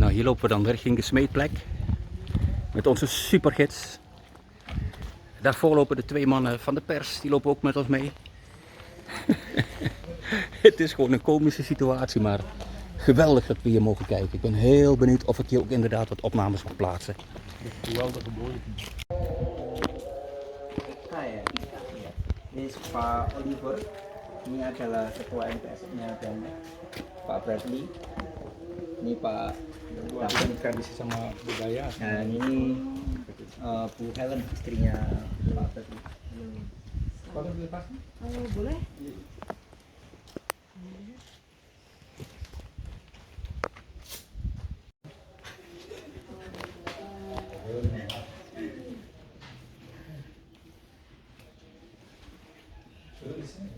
Nou, hier lopen we dan richting de smeetplek. Met onze supergids. Daarvoor lopen de 2 mannen van de pers. Die lopen ook met ons mee. Het is gewoon een komische situatie, maar geweldig dat we hier mogen kijken. Ik ben heel benieuwd of ik hier ook inderdaad wat opnames mag plaatsen. Geweldige mooie. Ya. Ini Pak Oliver, ini adalah ketua MPS-nya dan Pak Bradley. Ini Pak Warisan tradisi sama budaya. dan ini Bu Helen, istrinya Pak Bradley. Boleh dilepas? Boleh?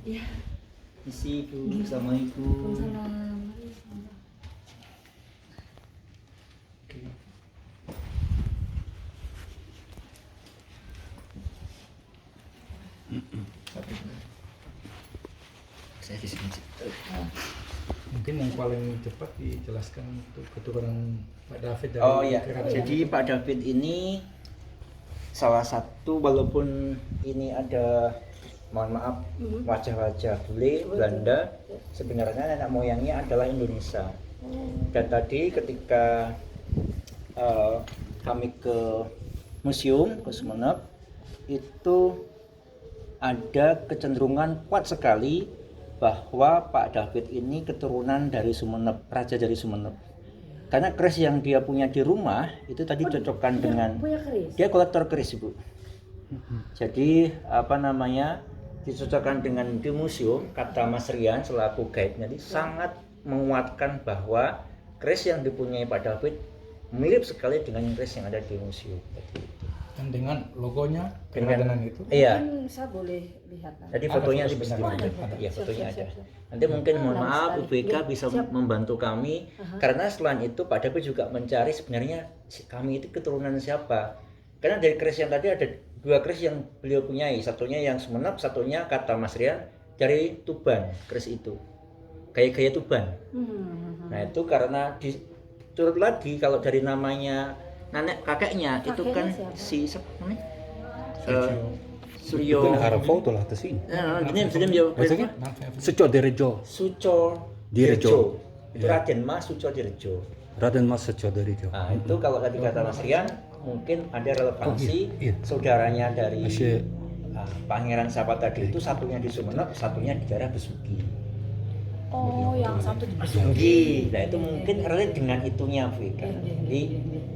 Iya. Isi Bu, Assalamualaikum. Salam. Saya di sini. Mungkin yang paling cepat dijelaskan untuk keturunan Pak David dari Oh iya, Kerajaan. jadi Pak David ini salah satu, walaupun ini ada, mohon maaf, wajah-wajah bule Belanda, sebenarnya nenek moyangnya adalah Indonesia. Dan tadi ketika kami ke museum ke Sumeneb, itu ada kecenderungan kuat sekali bahwa Pak David ini keturunan dari Sumeneb, raja dari Sumeneb. Karena keris yang dia punya di rumah itu tadi cocokkan dengan, Punya keris. dia kolektor keris, Ibu. Jadi apa namanya, dicocokkan dengan di museum. Kata Mas Rian selaku guide-nya ini sangat menguatkan bahwa keris yang dipunyai Pak David mirip sekali dengan keris yang ada di museum. Dan dengan logonya Dengan- kerajinan itu. Iya. Mungkin saya boleh lihat. Tadi Ada fotonya foto sih bisa sebenarnya. diambil. Ada. Iya, Siap, fotonya siap, ada. siap, siap. Nanti mungkin mohon Bagus maaf sekali. UBK Iya, bisa siap. membantu kami, Aha. karena selain itu Pak David juga mencari sebenarnya kami itu keturunan siapa. Karena dari keris yang tadi ada 2 keris yang beliau punyai, satunya yang Sumeneb, satunya kata Mas Rian dari Tuban, keris itu. Gaya-gaya Tuban. Nah, itu karena diturut lagi kalau dari namanya nenek kakeknya itu Kakeknya kan siapa? si siapa namanya? Suryo. Suryo. Bukan harap foto lah di sini. Gini bisa dia Maksudnya? Namanya Suco Direjo. Suco Direjo. Itu Ya. Raden Mas Suco Direjo. Raden Mas Suco Direjo. Nah, itu kalau tadi kata Mas Rian mungkin ada relevansi Oh, iya. saudaranya dari Masih- Pangeran siapa tadi itu, satunya di Sumeneb, satunya di daerah Besuki. Oh, yang satu di Besuki. Nah, itu mungkin relate dengan itunya, Vika. Jadi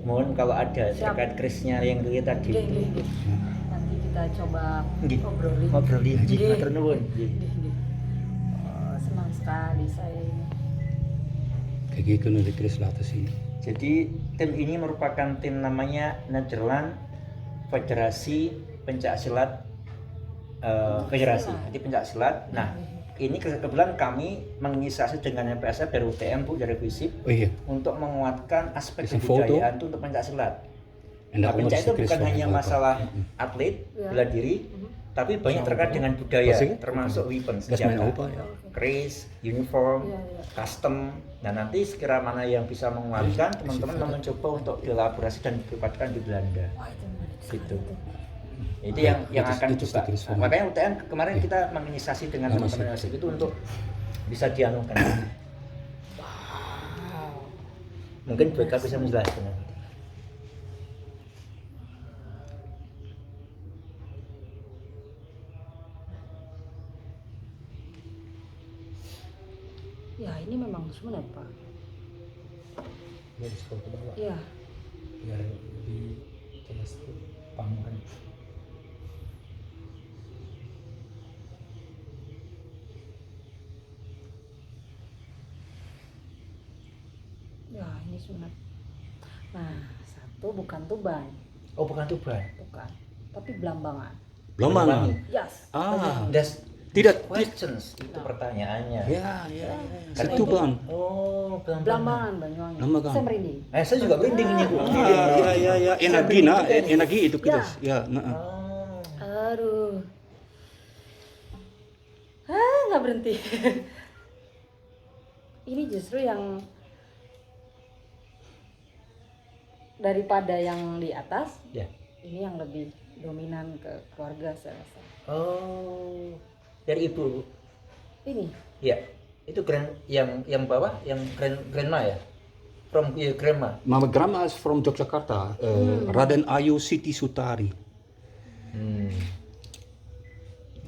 mohon kalau ada Siap. terkait kerisnya yang dilihat tadi Nggih, itu. nggih, nggih. Nanti kita coba Nggih. obrolin. Ngobrolin, nggih, Nggih. matur nuwun. Nggih. Nggih, nggih. Oh, senang sekali saya ini. Kijk, hier kunnen we de kris laten zien. Jadi tim ini merupakan tim namanya Nederland Federasi Pencak Silat Federasi. Jadi pencak silat. Nah, ini kebetulan kami menginisiasi dengan MPSF dari UTM, Bu, dari FISIP, Oh iya. untuk menguatkan aspek Is een foto? kebudayaan itu untuk pencak silat. En Nah, daaronder pencak is itu de kris bukan van hanya Europa. masalah atlet, Ya. bela diri, tapi banyak terkait dengan budaya, Maksudnya? termasuk weapon, Dat is mijn senjata, opa, ya. keris, uniform, Iya, iya. custom. Nah, nanti sekira mana yang bisa menguatkan, teman-teman mau mencoba untuk dielaborasi dan dibuatkan di Belanda. Wah, itu menarik sekali Gitu. itu. Itu Ya, yang itu- akan itu juga. sedikit Nah, makanya UTM kemarin Ya. kita menginisiasi dengan Lama teman-teman sih. LSM itu untuk bisa dianukan. Mungkin BK bisa menjelaskan. Ya, ini memang Sumeneb, Pak. Ya, di foto bawah. Iya. Biar lebih jelas tuh panggilan. Ya, ini Sumeneb. Nah, satu bukan Tuban, Oh, bukan Tuban. bukan. Tapi Blambangan. Blambangan. Yes. Ah. Das Tidak. questions itu pertanyaannya. Ya, ya. Karena Setuban. itu- Oh, Blambangan. Blambangan Banyuwangi. Blambangan. Saya merinding. Saya juga merinding ini, Bu. Ah, ya, ya, ya. Energi, nah, energi itu kris. Ya, nah. Oh. Aduh. Nggak berhenti. Ini justru yang daripada yang di atas. Ya. Ini yang lebih dominan ke keluarga saya rasa. Oh, dari ibu. Ini Ya, itu yang bawah, yang grandma ya, from grandma. Mama grandma is from Yogyakarta, Raden Ayu Siti Sutari.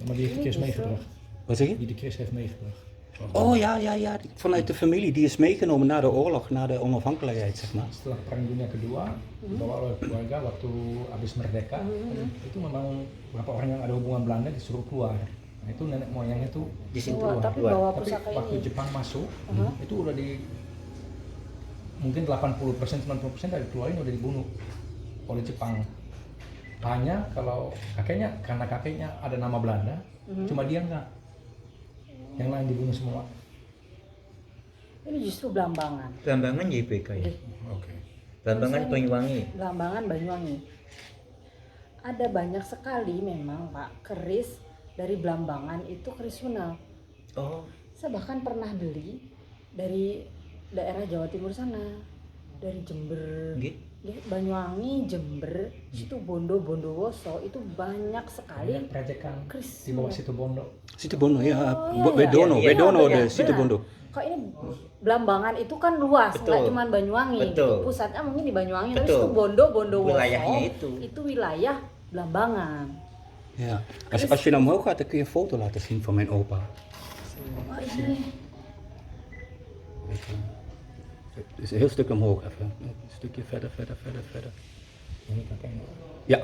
Maar die heeft de Chris meegebracht. Wat zeg je? Die de Chris heeft meegebracht. Oh ja, vanuit de familie, die is meegenomen na de oorlog, na de onafhankelijkheid, zeg maar. Setelah Perang Dunia Kedua, dibawa oleh keluarga waktu habis merdeka, itu memang beberapa orang yang ada hubungan Belanda disuruh keluar. Nah itu nenek moyangnya tuh Di situ Wah, keluar. tapi bawa Tapi pusaka waktu ini. Jepang masuk, itu udah mungkin 80% 90% dari keluarga udah dibunuh oleh Jepang. Hanya kalau kakeknya, karena kakeknya ada nama Belanda, cuma dia enggak. Yang lain dibunuh semua. Ini justru Blambangan. Blambangan YBK ya. Oke. Blambangan Banyuwangi. Blambangan Banyuwangi. Ada banyak sekali memang Pak keris dari Blambangan itu keris Sunda. Oh, Saya bahkan pernah beli dari daerah Jawa Timur sana, dari Jember, gitu. Banyuwangi, Jember, situ Bondo, Bondowoso itu banyak sekali Ada proyekan keris di bawah Sunda. situ Bondo. Situ Bondo ya, iya, Wedono, iya. Wedono Iya, de benar, Situ benar. Bondo. Kok ini Blambangan itu kan luas, Betul. nggak cuma Banyuwangi, Betul. gitu. Pusatnya mungkin di Banyuwangi, tapi Betul. situ Bondo, Bondowoso Wilayahnya itu. wilayah Blambangan. Ja. Als je naar omhoog gaat, dan kun je een foto laten zien van mijn opa. Oh ini, Weet je. Dus een heel stuk omhoog even. Een stukje verder. Ini kakeknya. Ja,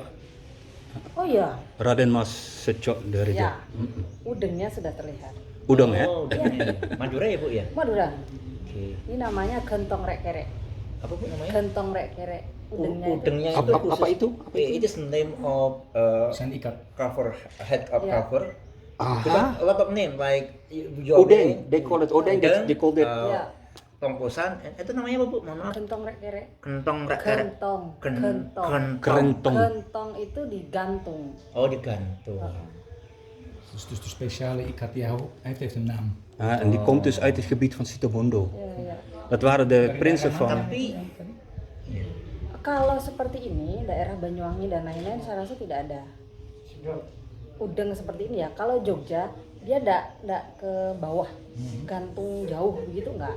oh iya, Raden Mas Sejo dari ya, dia. udengnya sudah terlihat. Udang ya? Oh, udangnya. Madura ya, Bu ya? Madura, Oke. ini namanya gentong rek kerek. Apa Bu namanya? Gentong rek kerek. Udengnya itu. Udangnya Apa- itu apa khusus. itu? Apa itu? It is the name of Sen ikat. cover, head of Yeah. cover. Because Aha. a lot of name like Odeng, they call it odeng, they call it. Iya. Tongkosan, itu namanya apa Bu? Mohon maaf. Gentong rek kerek. Kentong rek-rek. Gentong. Kerentong. Gentong itu digantung. Oh, digantung. Dus de speciale ikat die hij heeft een naam. Ja, en die komt dus uit het gebied van Situbondo. Ya, ya. Dat waren de prinsen van. Tapi Kalau seperti ini, daerah Banyuwangi dan lain-lain saya rasa tidak ada. Udeng seperti ini ya. Kalau Jogja, dia enggak ke bawah, gantung jauh begitu enggak.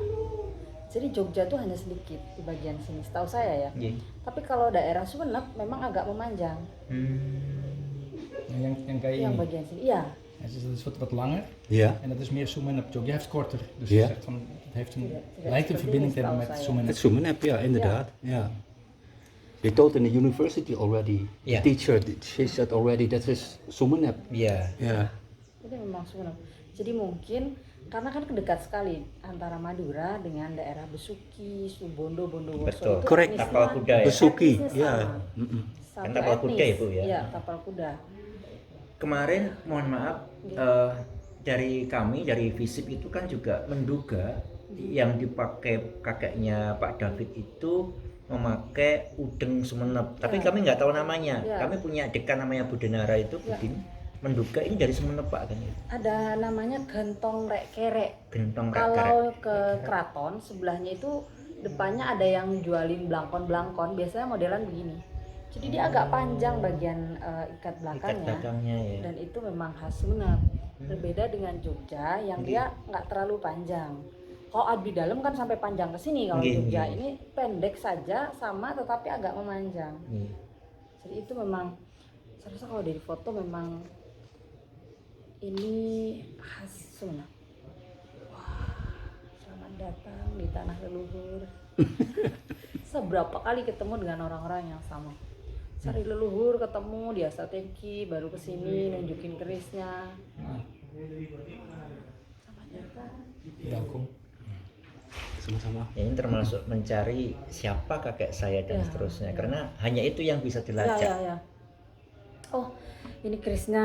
Jadi Jogja tuh hanya sedikit di bagian sini, setahu saya ya. iya. Tapi kalau daerah Sumenep memang agak memanjang. En yang kayak Yang ini. bagian sini, iya. Het is wat langer Ja, en dat is meer Sumenep. Jogja heeft korter. Dus Ja. je zegt van, het heeft een, Tidak lijkt een seperti verbinding te ini hebben setahu met saya. Sumenep. het Soemenep, ja, inderdaad. Ja. They told in the university already. Yeah. The teacher, she said already that is Soemenep. Iya. Ja. Jadi memang Sumenep. Jadi mungkin karena kan dekat sekali antara Madura dengan daerah Besuki, Subondo, Bondowoso. Betul. itu Correct. etnisnya- Tapal kuda ya. Besuki, etnisnya ja. sama. Mm-mm. Satu Kan tapal kuda etnis. ya, Bu, ya? Iya, tapal kuda. Kemarin mohon maaf dari kami dari FISIP itu kan juga menduga yang dipakai kakeknya Pak David itu memakai udeng Sumenep. Tapi Ya. kami nggak tahu namanya. Ya. Kami punya dekan namanya Budenara itu, Ya. Budin. Menduga ini dari Sumenep Pak kan. Ada namanya gentong rek kerek. Gentong Kalau rek-rek. ke keraton sebelahnya itu depannya ada yang jualin belangkon-belangkon, biasanya modelan begini. Jadi dia agak panjang bagian ikat Ikat belakangnya. belakangnya ya. Dan itu memang khas Sumenep. Berbeda dengan Jogja yang dia nggak terlalu panjang. Kalau abdi dalam kan sampai panjang ke sini. Kalau Nggih, Jogja nggih. ini pendek saja sama tetapi agak memanjang. Iya. Jadi itu memang saya rasa kalau dari foto memang ini khas Sumenep. Wah, selamat datang di tanah leluhur. Seberapa kali ketemu dengan orang-orang yang sama. Cari leluhur ketemu di Asateki, baru kesini nunjukin kerisnya. Selamat datang. Welkom. Sama-sama. Ini termasuk mencari siapa kakek saya dan Ya, seterusnya. ya. Karena hanya itu yang bisa dilacak. Ya. Oh, ini kerisnya.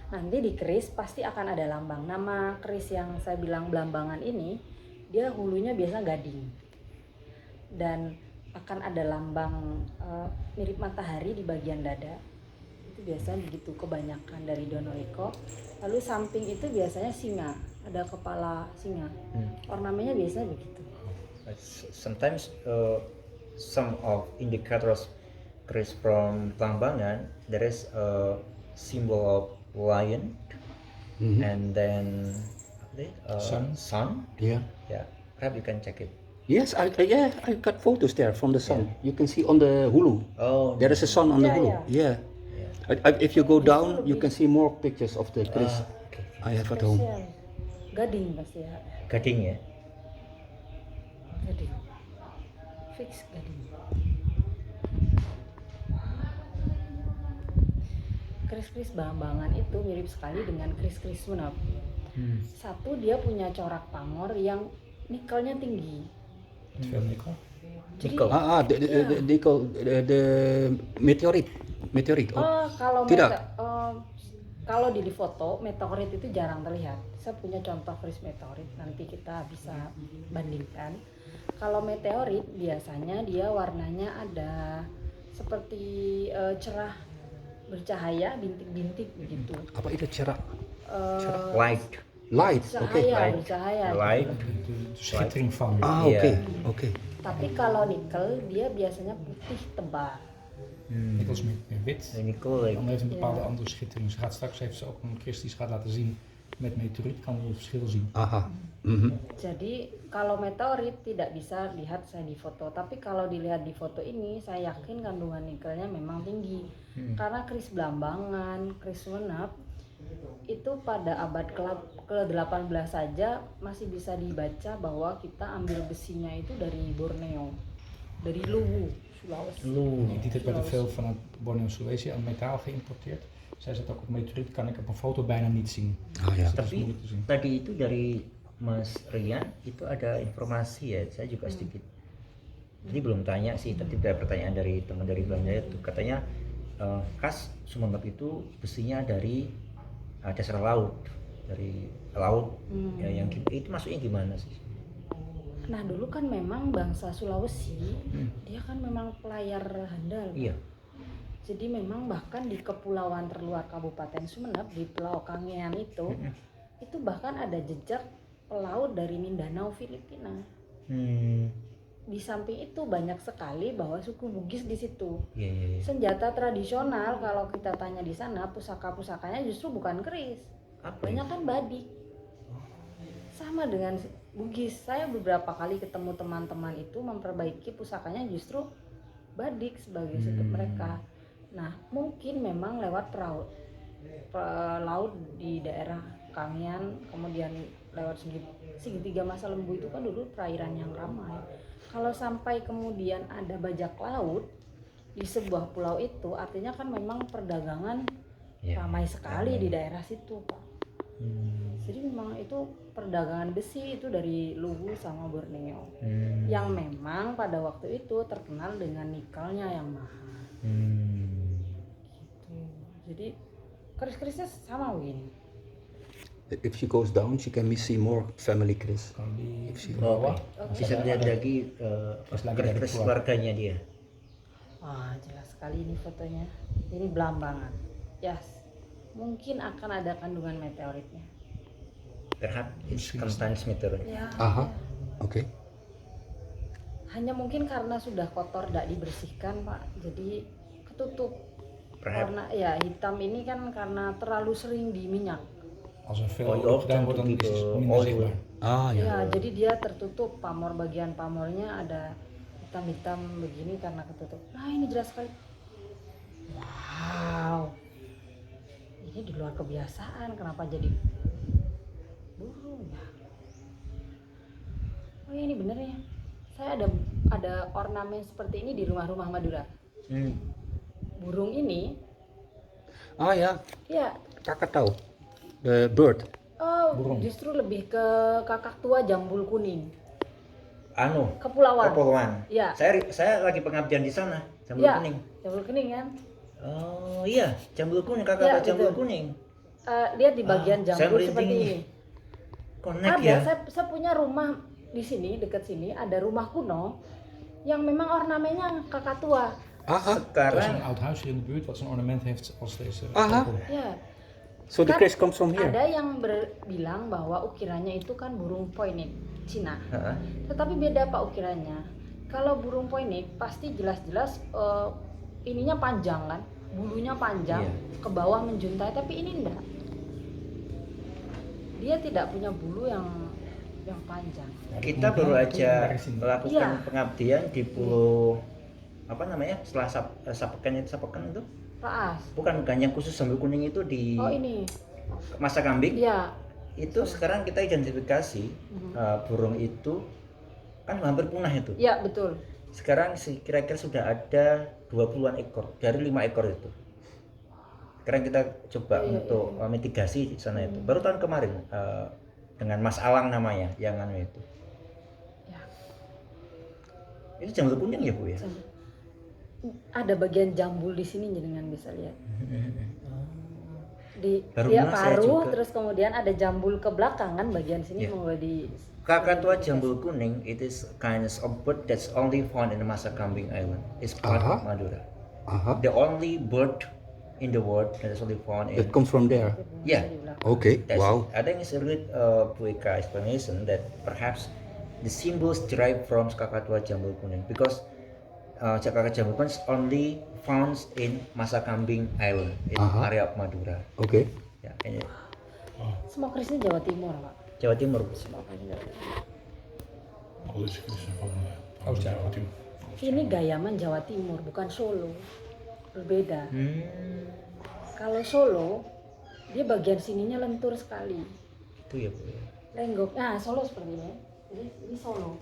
Nanti di keris pasti akan ada lambang. Nama keris yang saya bilang Blambangan ini, dia hulunya biasa gading. Dan akan ada lambang mirip matahari di bagian dada. Itu biasanya begitu kebanyakan dari Donoriko. Lalu samping itu biasanya singa, ada kepala singa. Ornamennya biasanya begitu. Sometimes some of indicators Chris from Belambangan. There is a symbol of lion, and then sun. Yeah. Yeah, perhaps you can check it. Yes, I got photos there from the sun. You can see on the hulu. Oh, There is a sun on the Yeah, hulu. Yeah. If you go down, you can see more pictures of the Chris okay. I have at home. Spesial. Gading pasti ya. Gading ya. Gading. Fix gading. Kris-kris Belambangan itu mirip sekali dengan kris-kris Sunap. Satu, dia punya corak pamor yang nikelnya tinggi. Veel nikkel. Jadi, The meteorit. oh, kalau Tidak. kalau di foto meteorit itu jarang terlihat. Saya punya contoh kris meteorit, nanti kita bisa bandingkan. Kalau meteorit biasanya dia warnanya ada seperti cerah bercahaya, bintik-bintik begitu. Apa itu cerah? Light. Oke. Bercahaya. Light. De schittering van. Oké. Tapi kalau nikel dia biasanya putih tebal. Nikkel is meer wit. Nickel like. Dan heeft een bepaalde andere schittering. Ze gaat straks heeft ze ook een Chris die ze gaat laten zien met meteoriet, kan je het verschil zien. Aha. Jadi kalau meteorit tidak bisa lihat saya di foto, tapi kalau dilihat di foto ini saya yakin kandungan nikelnya memang tinggi. Karena kris Belambangan, kris Sunap itu pada abad ke-18 saja masih bisa dibaca bahwa kita ambil besinya itu dari Borneo, dari Luwu, Sulawesi. Dit werd er veel vanuit Borneo Sulawesi aan metaal geïmporteerd. Zij zegt ook op meteoriet kan ik op een foto bijna niet zien. Oh ja. Dat is Tapi moeilijk te zien. tadi itu dari Mas Rian itu ada informasi ya, saya juga sedikit. Jadi belum tanya sih, tapi ada pertanyaan dari teman dari Belanda itu katanya khas Sumeneb itu besinya dari dasar laut, dari laut. Ya, yang itu maksudnya gimana sih? Nah dulu kan memang bangsa Sulawesi, dia kan memang pelayar handal. Iya. Jadi memang bahkan di kepulauan terluar Kabupaten Sumeneb, di Pulau Kangean itu bahkan ada jejak pelaut dari Mindanao, Filipina. Di samping itu banyak sekali bahwa suku Bugis di situ. Iya. Senjata tradisional kalau kita tanya di sana, pusaka-pusakanya justru bukan keris, banyak kan badik. Sama dengan Bugis, saya beberapa kali ketemu teman-teman itu memperbaiki pusakanya justru badik sebagai situs mereka. Nah mungkin memang lewat laut di daerah Kangean, kemudian lewat segitiga Masa Lembu itu kan dulu perairan yang ramai. Kalau sampai kemudian ada bajak laut di sebuah pulau itu, artinya kan memang perdagangan ramai sekali di daerah situ, Pak. Jadi memang itu perdagangan besi itu dari Luwu sama Borneo, yang memang pada waktu itu terkenal dengan nikelnya yang mahal. Gitu. Jadi keris-kerisnya sama begini. If she goes down, she can see more family Chris. Kan di Bawah. bawah. Bisa lihat lagi keris keluarganya dia. Wah jelas sekali ini fotonya. Ini Belambangan. Yes. Mungkin akan ada kandungan meteoritnya. Perhaps it's contains meteorite. Ya. Aha. Oké. Hanya mungkin karena sudah kotor tidak dibersihkan, Pak. Jadi ketutup. Perhaps. Warna ya hitam ini kan karena terlalu sering di minyak. Als er veel Oh, olie gedaan wordt, dan type is het minder oil. zichtbaar. Ah ja. Ya, jadi dia tertutup, bagian pamornya ada hitam-hitam begini karena ketutup. Nah, ini jelas sekali. Wow. Ini di luar kebiasaan, kenapa jadi burung ya? Oh, ini bener ya. Saya ada ornamen seperti ini di rumah-rumah Madura. Burung ini Ah ja. ya, Kakak tahu. The bird. Burung. justru lebih ke kakak tua jambul kuning. Kepulauan. Ya. Saya lagi pengabdian di sana, Jambul Ya, Kuning. jambul kuning kan? Oh iya, Jambul Kuning, kakak Ya, Jambul gitu. Kuning. Lihat di bagian saya jambul merinding seperti nih. ini. Connect Ada, ya. saya punya rumah di sini, dekat sini ada rumah kuno yang memang ornamennya kakak tua. Aha. Er is Sekarang een oud huis hier in de buurt wat zo'n ornament heeft als deze. Aha. vogel. Ya, So the Kan Chris comes from here. ada yang bilang bahwa ukirannya itu kan burung pointed Cina. Heeh. Tetapi beda Pak ukirannya. kalau burung poinik pasti jelas-jelas ininya panjang kan, bulunya panjang, Iya. ke bawah menjuntai, tapi ini enggak. Dia tidak punya bulu yang panjang. Kita baru aja melakukan Iya. pengabdian di pulau apa namanya setelah Sapekan itu Raas. bukan yang khusus jambu kuning itu di Oh ini. Masa Kambing Iya. itu sekarang kita identifikasi burung itu kan hampir punah itu. Iya betul. Sekarang kira-kira sudah ada 20-an ekor dari 5 ekor itu. Sekarang kita coba untuk mitigasi di sana itu. Baru tahun kemarin dengan Mas Alang namanya yang anu itu. Ya. Itu jambu kuning ya Bu ya? Ada bagian jambul di sini jenengan bisa lihat. Di Baru dia pernah saya paruh juga. terus kemudian ada jambul ke belakang kan bagian sini Iya. mau di Kakatua jambul kuning it is kind of bird that's only found in the Masa Kambing Island. It's part of Madura. The only bird in the world that is only found in It comes from there. yeah. Okay. That's Wow. I think it's a good Bu Eka explanation that perhaps the symbols derived from Kakatua jambul kuning because Kakatua jambul kuning is only found in Masa Kambing Island in area of Madura. Okay. Ya, ini Semua kerisnya Jawa Timur, Pak. Jawa Timur. Semua kerisnya Jawa Timur. Alles Christen van Oh, Jawa. Jawa Timur. Ini Gayaman Jawa Timur, bukan Solo. Berbeda. Kalau Solo, dia bagian sininya lentur sekali. Itu ya Bu ya. Lenggok. Nah, Solo seperti ini. Jadi ini Solo.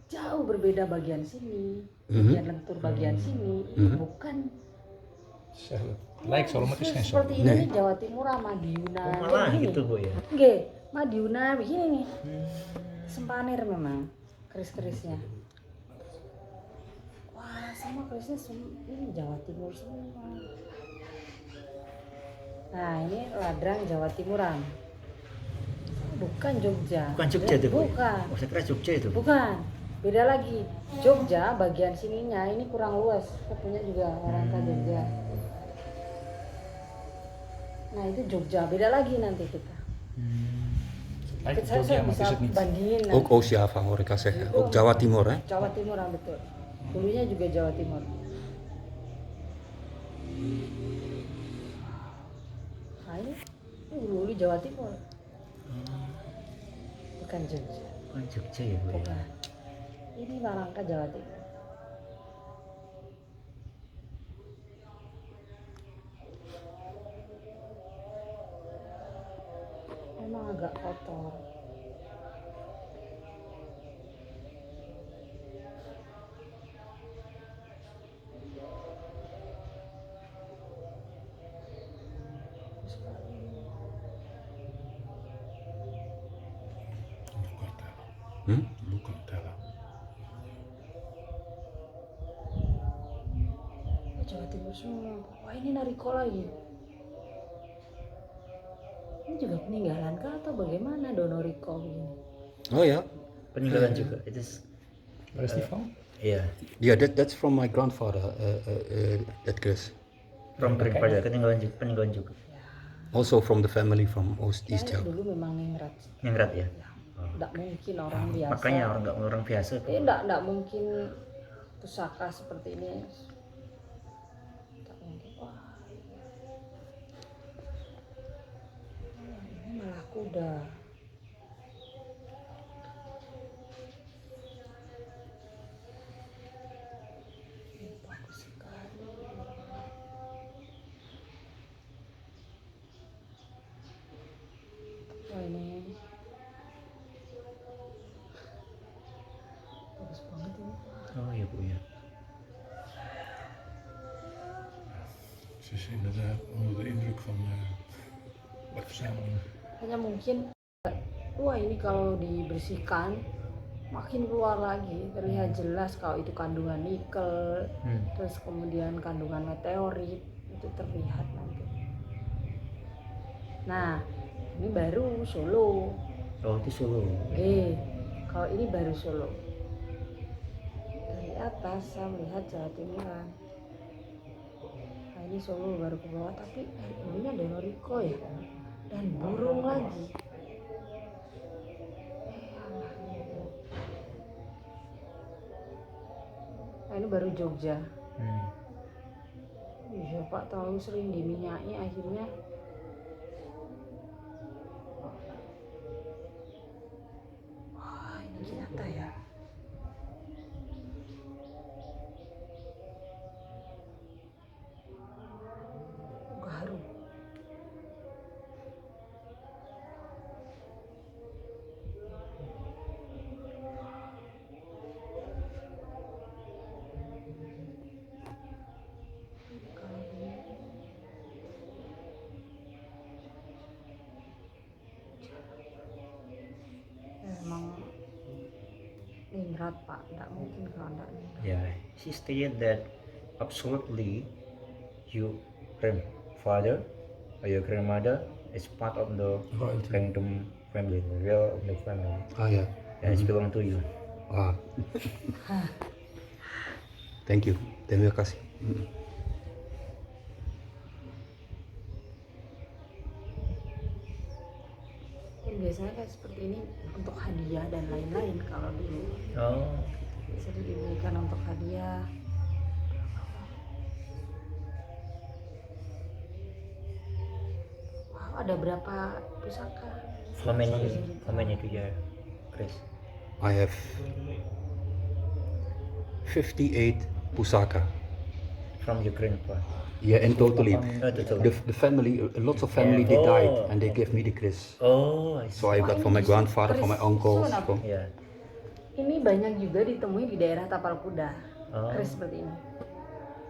Jauh berbeda bagian sini, bagian lentur bagian sini. Ini bukan Like Solo mah itu sensor. seperti ini nih, Jawa Timur sama Madiuna. Malah Begini. gitu Bu ya. Nggih, Madiuna begini nih. Sempanir memang keris-kerisnya. Wah, semua kerisnya ini Jawa Timur semua. Nah, ini ladrang Jawa Timuran. Bukan Jogja. Bukan Jogja itu Bu. ya? Bukan. Oh, saya kira Jogja itu. Bukan. Beda lagi. Jogja bagian sininya ini kurang luas. Saya punya juga orang Jogja. Nah, itu Jogja. Beda lagi nanti kita. Like Saya Jogja bisa maksud niet. bandingin nanti. Ook Oost-Java hoor ik al zeggen. Ook Jawa Timur hè? Jawa Timur betul. Dulunya juga Jawa Timur. Nah ini dulu Jawa Timur. Bukan Jogja. Bukan Jogja ya Bu ya. Bukan. Ini Warangka Jawa Timur. Memang agak kotor. Hmm? Lucatella. Jawa Timur semua. Wah ini Nariko lagi. Ini juga peninggalan kah atau bagaimana Donoriko begini? Oh ya. Peninggalan juga. It is Festival? iya. Yeah, that's from my grandfather. That Chris. From grandfather peninggalan juga. Also from the family from East Saya Java. dulu memang ningrat. Ningrat ya. Tidak mungkin orang biasa. Makanya orang biasa. Tidak mungkin pusaka seperti ini. Tidak mungkin. Wah. Ini malah kuda. Ini bagus sekali. Wah ini bagus banget ini. Oh iya Bu ya. Ze is inderdaad onder de indruk van wat verzameling. Hanya mungkin wah ini kalau dibersihkan makin keluar lagi, terlihat jelas kalau itu kandungan nikel, terus kemudian kandungan meteorit itu terlihat nanti. Nah ini baru Solo. Oh itu Solo. Kalau ini baru Solo. Dari atas saya melihat Jawa Timuran. Nah ini Solo baru ke bawah, tapi dulunya Donoriko ya, dan burung lagi. ini baru Jogja. Hmm. Iya Pak, terlalu sering diminyaki akhirnya. Wah, ini nyata ya. Garu. Emang ningrat Pak, nggak mungkin kalau nggak ningrat. Yeah, she stated that absolutely your grandfather or your grandmother is part of the Royalty. kingdom family, real of the family. Ah ya. Yeah, it's belong to you. Ah. Thank you. Terima kasih. Kan biasanya kayak seperti ini untuk hadiah dan lain-lain kalau dulu. Oh, Bisa diberikan untuk hadiah. Wow, ada berapa pusaka? how many do you have, Chris? I have 58 pusaka. From your grandpa? Yeah, in totally. Oh, total. The family, lots of family, they died and they gave me the kris. Oh, I see. So I got from my grandfather, from my uncles. From, Yeah. Ini banyak juga ditemui di daerah Tapal Kuda. Oh. Keris seperti ini.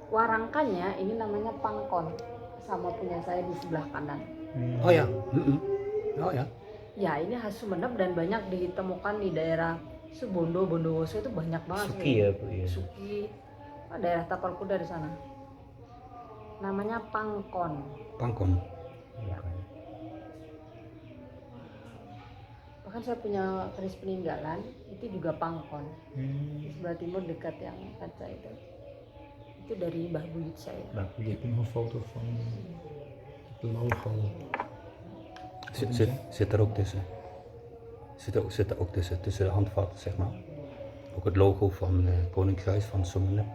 Warangkannya ini namanya pangkon. Sama punya saya di sebelah kanan. oh ya. Oh ya. Ya, ini khas Sumeneb dan banyak ditemukan di daerah Subondo, Bondowoso itu banyak banget. Suki ya, Bu, ya. Suki, daerah Tapal Kuda di sana. Namanya pangkon. Pangkon. Iya kan. Bahkan saya punya keris peninggalan itu juga pangkon. Hmm. Di sebelah timur dekat yang kaca itu. Itu dari Mbah Buyut saya. Bagus. Ik heb nog een foto van het logo. Zit er ook tussen. Zit er ook tussen de handvatten, zeg maar. Ook het logo van Koningshuis van Sumeneb.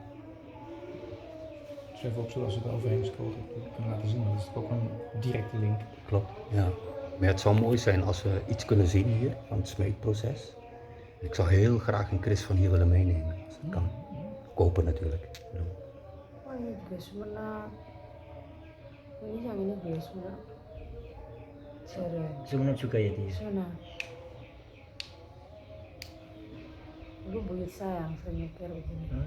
Dus even opzoeken als we het overheen scrollen kunnen laten zien. Dat is ook een directe link. Klopt, ja. Maar het zou mooi zijn als we iets kunnen zien hier van het smeedproces. Ik zou heel graag een kris van hier willen meenemen, als dat kan. Kopen natuurlijk. Wah, ini juga Sumeneb. Ini yang ini juga Sumeneb. Jaren. Sumeneb juga ya dia. Sana. Dulu buyut saya yang sering nyetir begini.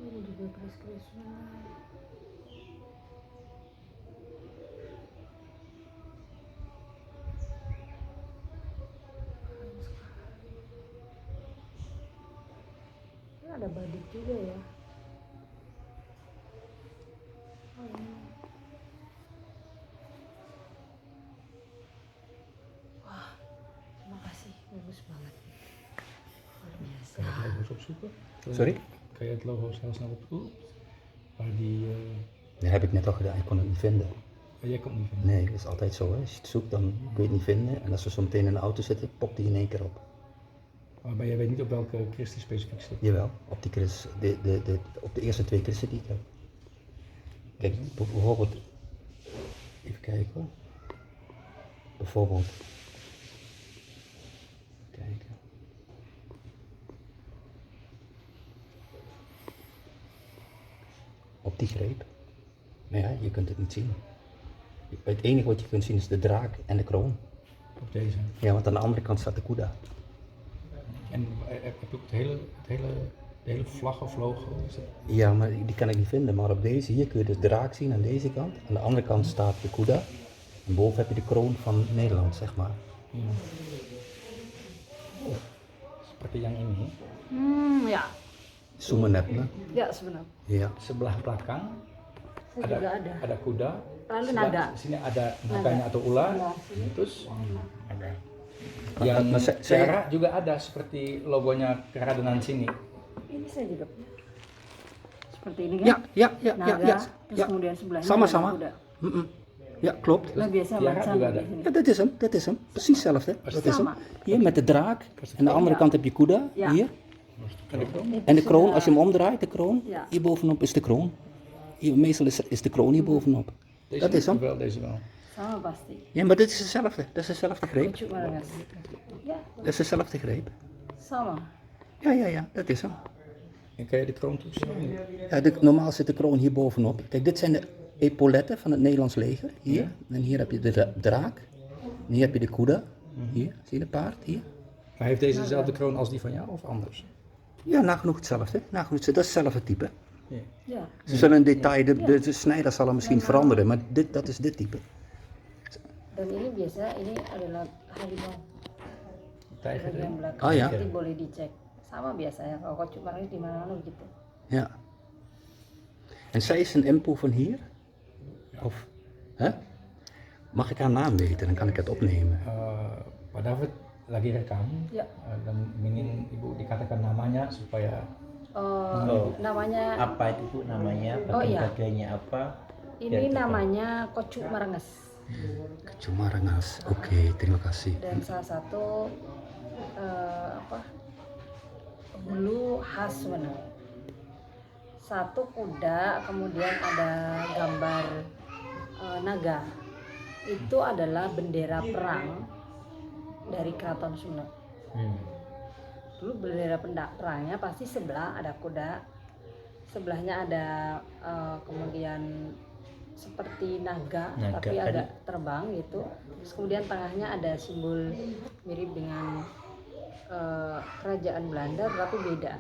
Ini juga keris-keris Sumeneb. Keren sekali. Ini ada badik juga ya. Oh ini. Wah, terima kasih, bagus banget. Luar biasa. Kan je het logo eens opzoeken? Sorry? Kan je het logo heel snel opzoeken? Waar die... Dat heb ik net al gedaan, ik kon het niet vinden. jij komt niet vinden. Nee, dat is altijd zo. Hè. Als je het zoekt, dan kun je het niet vinden. En als we zo meteen in de auto zitten, popt die in één keer op. Maar jij weet niet op welke Christ die specifiek zit. Jawel, op die kris, op de eerste 2 krissen die ik heb. Kijk, bijvoorbeeld, even kijken hoor. Bijvoorbeeld, kijken. Op die greep. Maar ja, je kunt het niet zien. Het enige wat je kunt zien is de draak en de kroon. Op deze. Ja, want aan de andere kant staat de Kuda. En heb je ook de hele vlag of logo? Is dat... Ja, maar die kan ik niet vinden. Maar op deze, hier kun je de draak zien aan deze kant. Aan de andere kant staat de Kuda. En boven heb je de kroon van Nederland, zeg maar. Seperti yang ini. Ya, Sumenepnya. Ya sebenarnya. Ya. Sebelah belakang Saya juga ada. ada kuda. Lalu Sebelah naga. Sini ada naganya atau ular. Iya. Terus Ada. yang Nah, saya- perak juga ada seperti logonya keradenan sini. Ini saya juga punya. Seperti ini Ja, kan? ja, ja, ja, Naga, ja. terus Ja. kemudian sebelahnya Sama-sama. ada kuda. Mm-mm. Ja, klopt. Nah biasanya Tiara bangsa juga di ada. sini. Ja, dat is hem, dat is hem. Precies hetzelfde. Dat is hem. Sama. Hier met de draak. En de andere Ja. kant heb je Kuda. Ja. Hier. Itu En de kroon, sudah- als je hem omdraait, de kroon. Ja. Hier bovenop is de kroon. Hier, meestal is de kroon hier bovenop. Dat is hem. Wel, deze wel. sama pasti. Ja, maar dit is hetzelfde. Dat is dezelfde greep. Kucuk Marangas. Ya, Dat is dezelfde greep. sama. Ja, ja, ja, dat is hem. En kan je de kroon toetsen? Ja, normaal zit de kroon hier bovenop. Kijk, dit zijn de epauletten van het Nederlands leger. Hier. En hier heb je de draak. En hier heb je de Kuda. Hier, zie je de paard? Hier. Maar heeft deze dezelfde kroon als die van jou of anders? Ja, nagenoeg hetzelfde. Nagenoeg, dat is hetzelfde type. Ya. Ze zullen een detail, de snijder zal er misschien veranderen, maar dat is dit type. Dan ini biasa ini adalah harimau Tijger bagian erin. belakang. Oh, ya. Nanti boleh dicek. Sama biasanya kalau Kucuk Marangas di mana-mana begitu. Ja. En zij is een impo van hier? Of, hè? Mag ik haar naam weten, dan kan ik het opnemen. Pak David lagi rekam Ya. dan ingin ibu dikatakan namanya supaya Oh. Namanya Apa itu Bu namanya? Oh, iya. Bagian-bagiannya apa? ini namanya Kucuk Marangas Cuma Rengas. Oké, terima kasih. dan salah satu hulu khas sebenarnya. Satu kuda, kemudian ada gambar naga. Itu adalah bendera perang dari Keraton Sumenep. Dulu bendera perangnya pasti sebelah ada kuda, sebelahnya ada kemudian seperti naga, Naga, tapi kan? agak terbang gitu. Terus kemudian tengahnya ada simbol mirip dengan kerajaan Belanda tapi beda.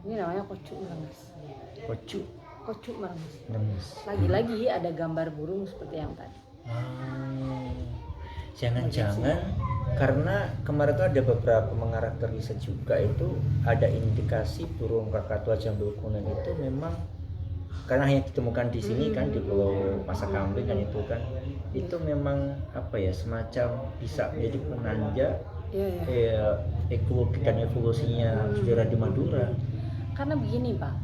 Ini namanya Kucuk Marangas. Kocuk. Kucuk Marangas. Lemes. Lagi-lagi ada gambar burung seperti yang tadi. Jangan-jangan karena kemarin tuh ada beberapa mengarah riset juga itu ada indikasi burung kakatua jambul kuning itu memang karena hanya ditemukan di sini kan di Pulau Masa Kambing kan itu memang apa ya semacam bisa menjadi penanda Iya ya. ekologi dan evolusinya sejarah di Madura. Karena begini Pak,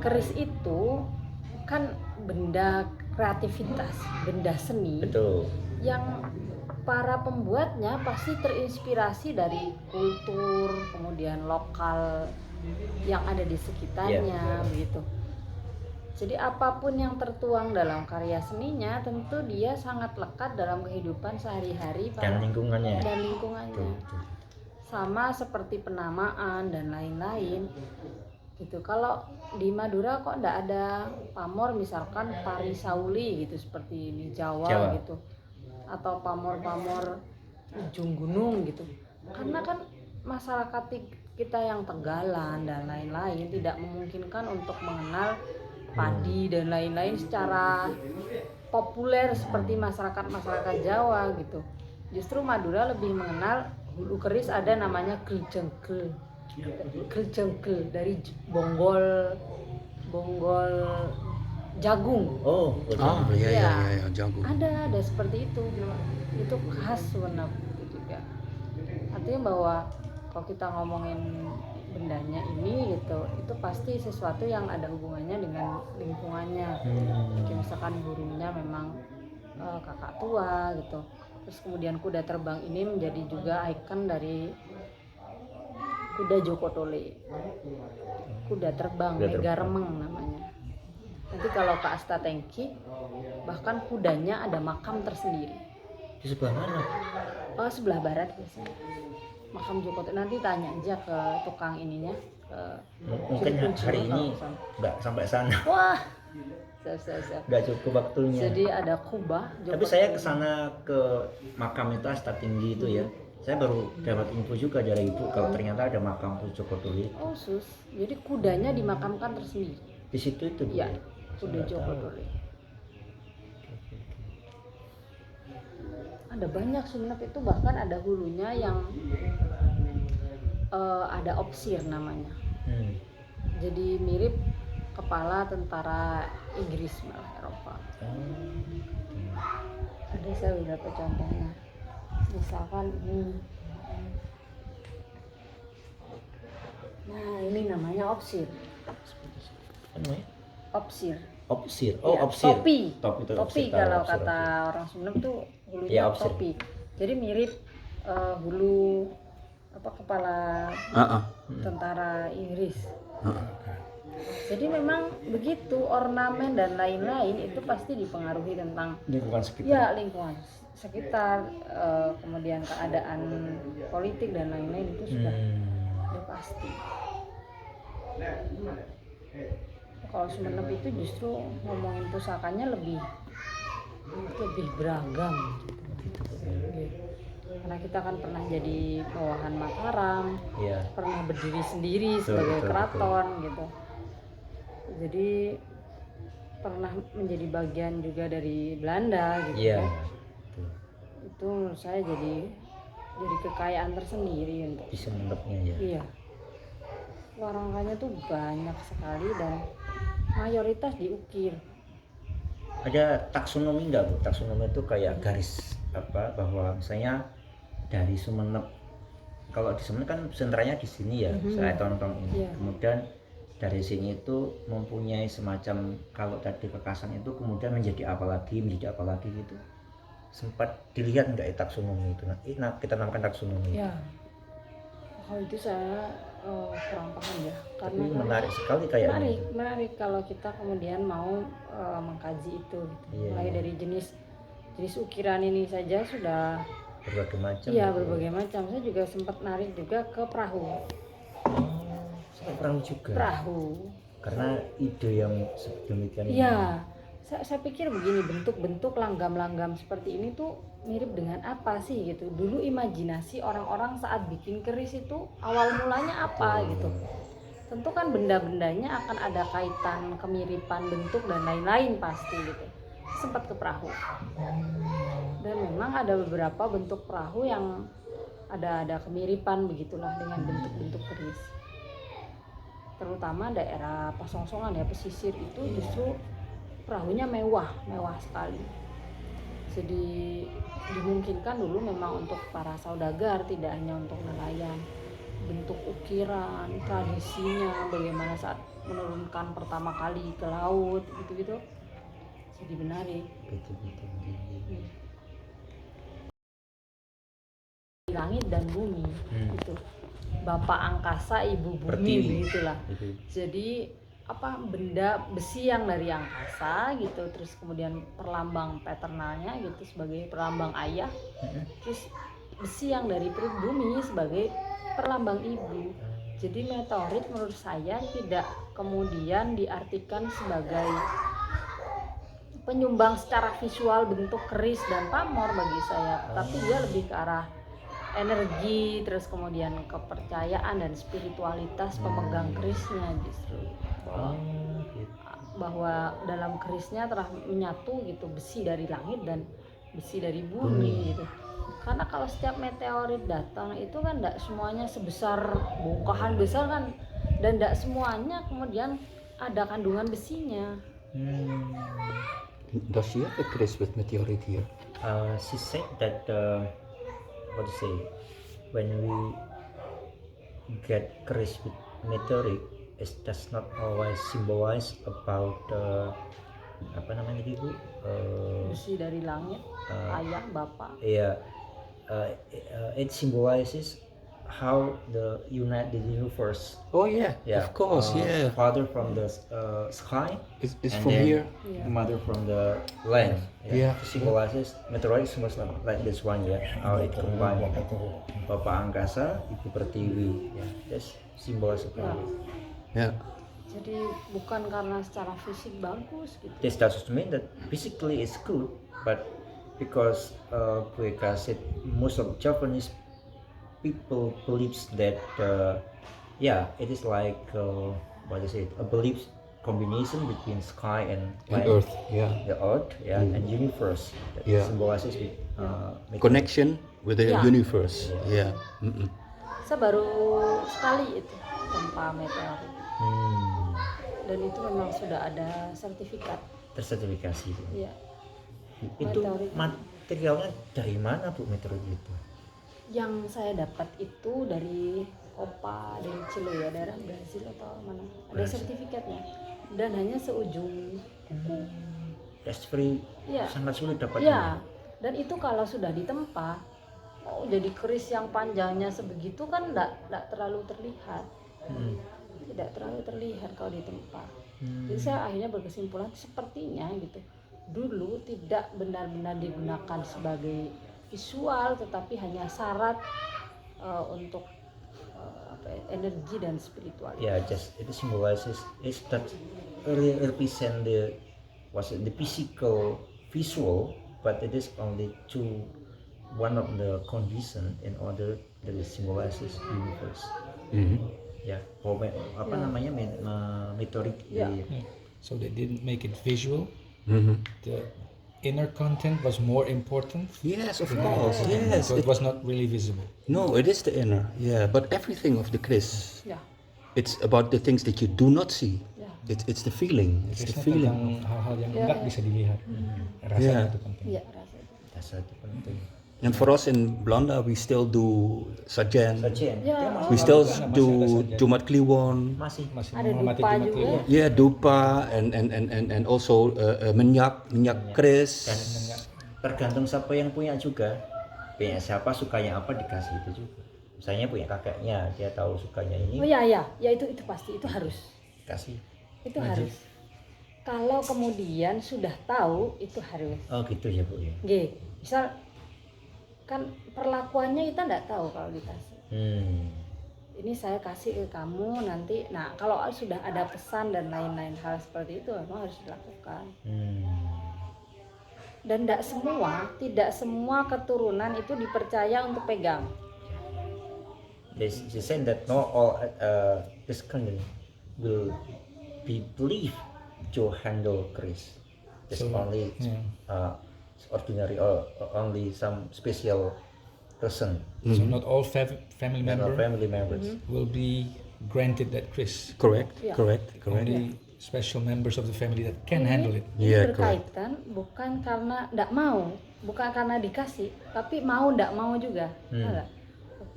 keris itu kan benda kreativitas, benda seni Betul. yang para pembuatnya pasti terinspirasi dari kultur kemudian lokal yang ada di sekitarnya begitu. Jadi apapun yang tertuang dalam karya seninya tentu dia sangat lekat dalam kehidupan sehari-hari Dan lingkungannya. dan lingkungannya. Betul. Sama seperti penamaan dan lain-lain gitu. Kalau di Madura kok enggak ada pamor misalkan Pari Sauli gitu seperti di Jawa. Gitu atau pamor-pamor ujung gunung gitu, karena kan masyarakat kita yang Tenggalan dan lain-lain tidak memungkinkan untuk mengenal padi dan lain-lain secara populer seperti masyarakat Jawa gitu. Justru Madura lebih mengenal hulu keris ada namanya Geljengkel dari bonggol jagung. Oh, betul. Ja, jago. Ada seperti itu khas sebenarnya juga. Artinya bahwa kalau kita ngomongin bendanya ini gitu, itu pasti sesuatu yang ada hubungannya dengan lingkungannya. Jadi misalkan burungnya memang kakak tua gitu. Terus kemudian kuda terbang ini menjadi juga ikon dari kuda Joko Tole. Kuda terbang, Mega Remeng namanya. Nanti kalau ke Asta Tengki, bahkan kudanya ada makam tersendiri. Di sebelah mana? Oh, sebelah barat biasanya. Makam Joko Tole. Nanti tanya aja ke tukang ininya. Mungkin hari ini nggak sampai sana. Wah, siap. Nggak cukup waktunya. Jadi ada kubah Joko Tapi saya Tole. kesana ke makam itu Asta Tinggi itu ya. Saya baru dapat info juga dari ibu kalau ternyata ada makam Joko Tole. Oh, jadi kudanya dimakamkan tersendiri. Di situ itu. Bu. Iya, kuda Joko Tole. Ada banyak Sumenep itu, bahkan ada hulunya yang ada opsir namanya. Hmm. Jadi mirip kepala tentara Inggris malah Eropa. Ada saya beberapa contohnya. Misalkan ini. Nah, ini namanya opsir. Apa namanya? Opsir. Opsir. Oh, Ya, opsir. Topi. Topi, Topi opsir, kalau opsir, kata opsir. orang Sunda tuh hulunya Ya, opsir. topi. Jadi mirip hulu kepala tentara Inggris. Jadi memang begitu, ornamen dan lain-lain itu pasti dipengaruhi tentang Lingkungan sekitar. ya lingkungan sekitar, kemudian keadaan politik dan lain-lain itu sudah pasti. Kalau Sumenep itu justru ngomongin pusakanya lebih beragam gitu. Karena kita kan pernah jadi bawahan Mataram, Iya. pernah berdiri sendiri sebagai betul, keraton gitu. Jadi pernah menjadi bagian juga dari Belanda gitu. Iya. kan. Itu menurut saya jadi kekayaan tersendiri untuk Di Sumenepnya ya. iya. Warangkanya tuh banyak sekali dan mayoritas diukir. Ada taksonomi nggak Bu? Taksonomi itu kayak garis apa bahwa misalnya dari Sumenep, kalau di Sumenep kan sentranya di sini ya, saya tonton ini. Iya. Kemudian dari sini itu mempunyai semacam, kalau tadi Kekasan itu kemudian menjadi apa lagi gitu. Sempat dilihat nggak taksonomi itu? Nah, kita namakan taksonomi. Ya. Kalau itu saya kurang paham ya. Tapi Karena menarik sekali kayaknya. menarik kalau kita kemudian mau mengkaji itu gitu. Iya, Mulai iya. dari jenis ukiran ini saja sudah Berbagai macam. iya gitu. berbagai macam. Saya juga sempat narik juga ke perahu. Sampai perahu juga. Perahu. Karena ide yang sedemikian ini. Iya. Saya pikir begini, bentuk-bentuk langgam-langgam seperti ini tuh mirip dengan apa sih gitu. Dulu imajinasi orang-orang saat bikin keris itu awal mulanya apa gitu. Tentu kan benda-bendanya akan ada kaitan kemiripan bentuk dan lain-lain pasti gitu. Sempat ke perahu. Dan memang ada beberapa bentuk perahu yang ada kemiripan begitulah dengan bentuk-bentuk keris. Terutama daerah Pasongsongan ya, pesisir itu justru perahunya mewah sekali. Jadi dimungkinkan dulu memang untuk para saudagar, tidak hanya untuk nelayan. Bentuk ukiran, tradisinya, bagaimana saat menurunkan pertama kali ke laut, gitu-gitu. Jadi menarik. Betul. Langit dan bumi, gitu. Bapak angkasa, ibu bumi, Pertiwi. begitulah. Gitu. Jadi benda besi yang dari angkasa gitu, terus kemudian perlambang paternalnya gitu sebagai perlambang ayah, terus besi yang dari perut bumi sebagai perlambang ibu. Jadi meteorit menurut saya tidak kemudian diartikan sebagai penyumbang secara visual bentuk keris dan pamor bagi saya, tapi dia lebih ke arah energi, terus kemudian kepercayaan dan spiritualitas pemegang kerisnya justru. Bahwa dalam kerisnya telah menyatu gitu besi dari langit dan besi dari bumi gitu. Karena kalau setiap meteorit datang itu kan tidak semuanya sebesar bongkahan besar kan, dan tidak semuanya kemudian ada kandungan besinya. Does she have a kris with meteorite here? She said that what to say, when we get keris with meteorite, it does not always symbolize about apa namanya tadi Bu? Besi dari langit, ayah, bapak. Yeah, it symbolizes how the united universe. Oh yeah, Yeah, of course, yeah. Father from the sky, It's and from then here. Yeah. Mother from the land. Yeah. Symbolizes meteorite symbols like this one ya. How it combine. Bapak angkasa, ibu pertiwi. Ya, that's symbols of Ya. Yeah. Jadi bukan karena secara fisik bagus gitu. This doesn't mean that physically it's good, but because Bueka said most of Japanese people believes that it is like what is it, a belief combination between sky and And land, Earth, yeah. the earth, and universe that Yeah. symbolizes with Connection with the Yeah. universe, yeah. Mm-mm. Saya baru sekali itu gempa meteorit. Dan itu memang sudah ada sertifikat. Tersertifikasi. Iya. Itu Meteorit. materialnya dari mana Bu meteorit itu? Yang saya dapat itu dari Opa, dari Chile ya, daerah Brazil atau mana. Ada Brazil. sertifikatnya. Dan hanya seujung kuku. That's very Iya. sangat sulit Iya. dapatnya. Dan itu kalau sudah ditempa, oh jadi keris yang panjangnya sebegitu kan enggak terlalu terlihat. Tidak terlalu terlihat kalau ditempa. Jadi saya akhirnya berkesimpulan sepertinya gitu. Dulu tidak benar-benar digunakan sebagai visual, tetapi hanya syarat untuk energi dan spiritual. Yeah, just it symbolizes is that represent the physical visual, but it is only to one of the condition in order that it symbolizes universe. Ya, apa namanya meteorit. Yeah. So they didn't make it visual. The inner content was more important. Yes, of than the course. outer content, Yes. so it was not really visible. No, it is the inner. Yeah, but everything of the Chris, Ya, it's about the things that you do not see. ya. It's the feeling. It's the Krisna feeling. tentang hal-hal yang Ya, enggak ya. bisa dilihat. Rasanya Yeah. itu penting. Iya, rasa itu. Dasar itu penting. And for us in Blanda, we still do Sajen. Sajen. Ya, Dia oh. We still Masih ada do Sajen. Jumat Kliwon. masih Masih Ada menghormati dupa Jumat juga. Kliwon. Yeah, dupa and also minyak Chris. dan tergantung siapa yang punya juga. Punya siapa sukanya apa dikasih itu juga. Misalnya punya kakeknya, dia tahu sukanya Oh ini, ya, ya, ya itu pasti, itu harus. kasih. Itu harus. Kalau kemudian sudah tahu, itu harus. Oh gitu ya Bu ya. G, misal kan perlakuannya kita nggak tahu kalau dikasih. Ini saya kasih ke kamu nanti. Nah, kalau sudah ada pesan dan lain-lain hal seperti itu memang harus dilakukan. Dan tidak semua keturunan itu dipercaya untuk pegang. They say that not all this kind will be believed to handle Chris. It's So, only ordinary or only some special person, So not all family not all member family members. will be granted that Chris. Correct, Yeah. correct, correct. Only special members of the family that can handle it. Ini Yeah, berkaitan bukan karena nggak mau, bukan karena dikasih, tapi mau nggak mau juga. Ada.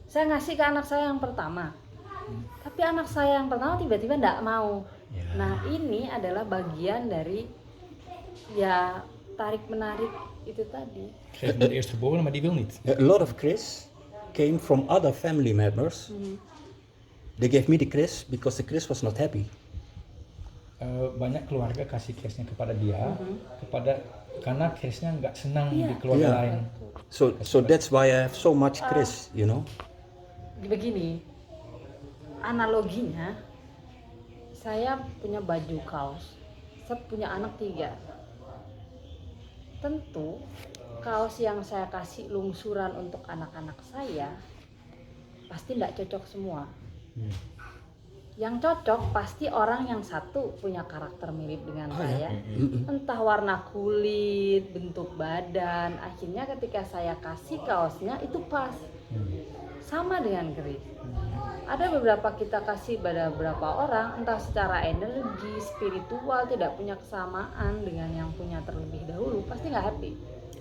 Saya ngasih ke anak saya yang pertama, tapi anak saya yang pertama tiba-tiba nggak mau. Ya. Nah ini adalah bagian dari ya tarik menarik itu tadi. Geef hem de eerstgeborene, maar die wil niet. A lot of Chris came from other family members. They gave me the Chris because the Chris was not happy. Banyak keluarga kasih Krisnya kepada dia, karena Krisnya nggak senang Iya. di keluarga Iya. lain. So that's why I have so much Chris, you know. Begini, analoginya, saya punya baju kaos, saya punya anak 3. Tentu kaos yang saya kasih lungsuran untuk anak-anak saya pasti tidak cocok semua. Yang cocok pasti orang yang satu punya karakter mirip dengan saya, entah warna kulit, bentuk badan. Akhirnya ketika saya kasih kaosnya itu pas, sama dengan Chris. Ada beberapa kita kasih pada beberapa orang, entah secara energi, spiritual, tidak punya kesamaan dengan yang punya terlebih dahulu, pasti nggak happy.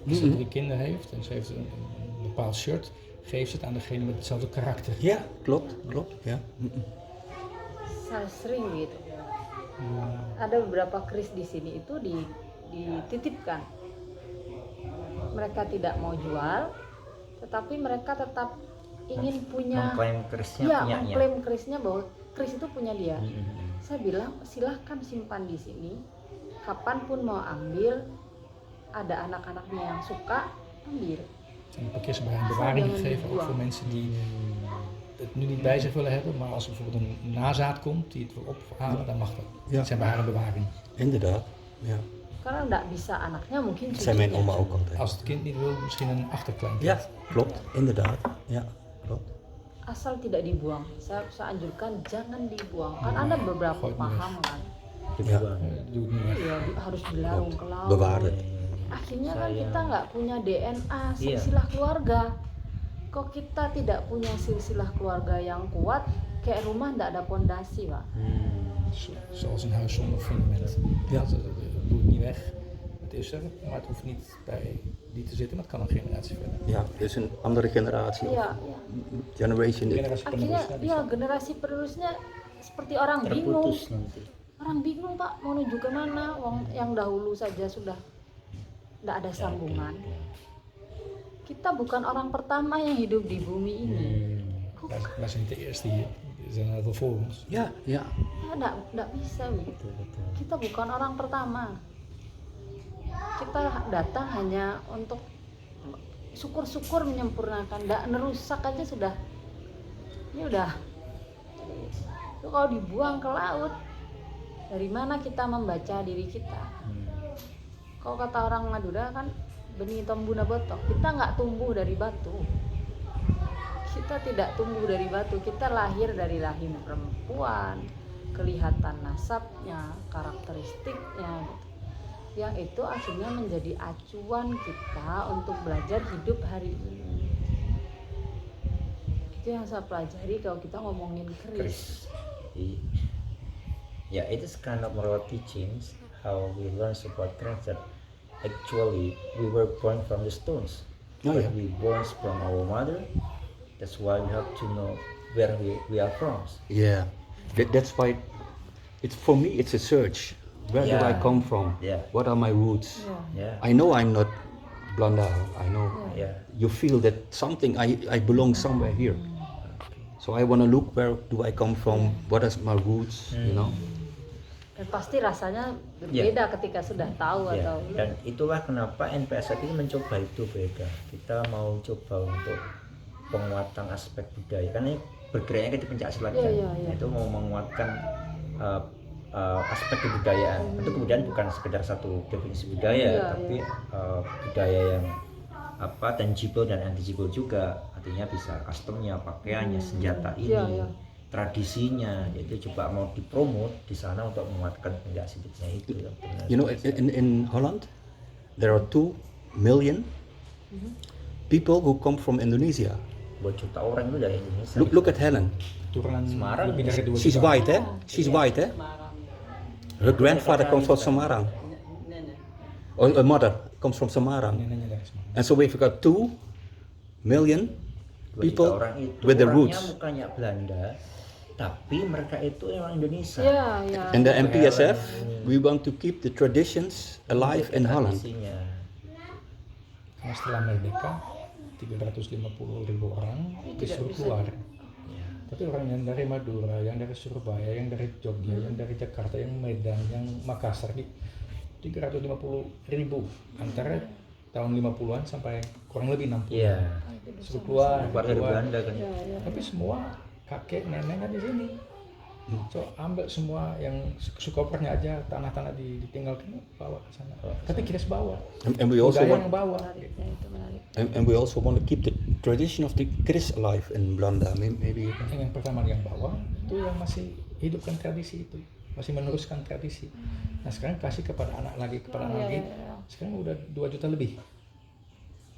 Als ze 3 kinderen heeft en ze heeft een bepaald shirt, geeft ze het aan degene met hetzelfde karakter. Ja, klopt, ja. Saya sering gitu. Ada beberapa Chris di sini itu dititipkan. Mereka tidak mau jual, tetapi mereka tetap ingin punya, Mengklaim Chrisnya ya, punyanya. mengklaim Chrisnya bahwa Chris itu punya dia. Saya bilang silahkan simpan di sini, kapanpun mau ambil, ada anak-anaknya yang suka, ambil. En een keer ze bij een bewaring Zo, gegeven, ook ja. voor mensen die het nu niet bij zich willen hebben, maar als er bijvoorbeeld een nazaat komt die het wil ophalen, dan mag dat. Ja. Dat zijn bij haar een bewaring. Inderdaad, ja. Karena nggak bisa anaknya mungkin Dat zei mijn cucunya. oma ook altijd. Als het kind niet wil, misschien een achterkleinkind. Ja, klopt, inderdaad. Ja, klopt. Asal tidak dibuang. Saya anjurkan jangan dibuang. Kan ada beberapa Gooit maar paham kan. Ja, Doe het niet weg. Iya, harus dilarung ke laut. bewaren. Akhirnya kan Sayang. kita nggak punya DNA Iya. silsilah keluarga. Kok kita tidak punya silsilah keluarga yang kuat, kayak rumah nggak ada pondasi, Pak. Zoals een huis zonder fundament. Ja. Het doet niet weg. Het is er, maar het hoeft niet bij die te zitten, maar het kan een generatie verder. Ja, dus een andere generatie. Iya, of iya. Generation. Generasi Akhirnya penerusnya ya bisa. generasi penerusnya seperti orang bingung. Terputus nanti. Orang bingung, Pak, mau menuju ke mana? Wong yang dahulu saja sudah tidak ada sambungan. Kita bukan orang pertama yang hidup di bumi ini. Wij zijn niet de eerste hier. Er zijn heel veel voor ons. Ja, ja. Tidak bisa, Wi. Betul. Kita bukan orang pertama. Kita datang hanya untuk syukur-syukur menyempurnakan, tidak nerusak aja sudah. Ini udah. Itu kalau dibuang ke laut, dari mana kita membaca diri kita? Kalau kata orang Madura kan benih tombuna botok, kita nggak tumbuh dari batu. Kita tidak tumbuh dari batu, kita lahir dari rahim perempuan, kelihatan nasabnya, karakteristiknya gitu. Yang itu akhirnya menjadi acuan kita untuk belajar hidup hari ini. Itu yang saya pelajari kalau kita ngomongin keris. Yeah, it is kind of moral teachings how we learn about Christ that actually we were born from the stones, Oh, but yeah. we born from our mother. That's why we have to know where we are from. Yeah. That's why it's for me it's a search. Where do I Yeah. come from? Yeah. What are my roots? Yeah, I know I'm not Blanda. I know yeah. you feel that something I belong somewhere here. So I want to look where do I come from? What is my roots? You know. Dan pasti rasanya berbeda ketika sudah tahu Ya, atau dan itulah kenapa NPSF ini mencoba itu beda. Kita mau coba untuk penguatan aspek budaya, karena ini bergeraknya kan di pencaksilat kan. Iya. Itu mau menguatkan aspek kebudayaan. Itu kemudian bukan sekedar satu definisi budaya, Iya, tapi budaya yang tangible dan intangible juga. Artinya bisa customnya, pakaiannya, senjata ini, Iya. tradisinya, yaitu coba mau dipromot di sana untuk menguatkan penjahat-penjahatnya itu. You know, in Holland, there are 2 million people who come from Indonesia. 2 juta orang itu dari Indonesia. Look at Helen. Turunan Semarang. lebih dari 2 She's juta. white, eh? She's white, eh? Her grandfather comes from Semarang. Or her mother comes from Semarang. Neneknya dari Semarang. And so we've got 2 million 2 juta people orang itu with the orangnya roots. mukanya Belanda, tapi mereka itu orang Indonesia. ya. And the MPSF, we want to keep the traditions alive in Holland. Tradisinya. Karena setelah merdeka 350.000 orang disuruh keluar. Tapi orang yang dari Madura, yang dari Surabaya, yang dari Jogja, yang dari Jakarta, yang Medan, yang Makassar di 350.000 antara tahun 50-an sampai kurang lebih 60. Iya. Suruh keluar, Keluar dari Belanda kan. Tapi semua kakek nenek kan di sini. So ambil semua yang kopernya aja, tanah-tanah ditinggalkan bawa ke sana. Tapi kita bawa. And we also Budaya want yang bawa. Menariknya itu menarik. and we also want to keep the tradition of the Chris alive in Belanda. Maybe you can. Yang pertama yang bawa itu yang masih hidupkan tradisi itu, masih meneruskan tradisi. Nah sekarang kasih kepada anak lagi, kepada anak lagi. Sekarang udah 2 juta lebih.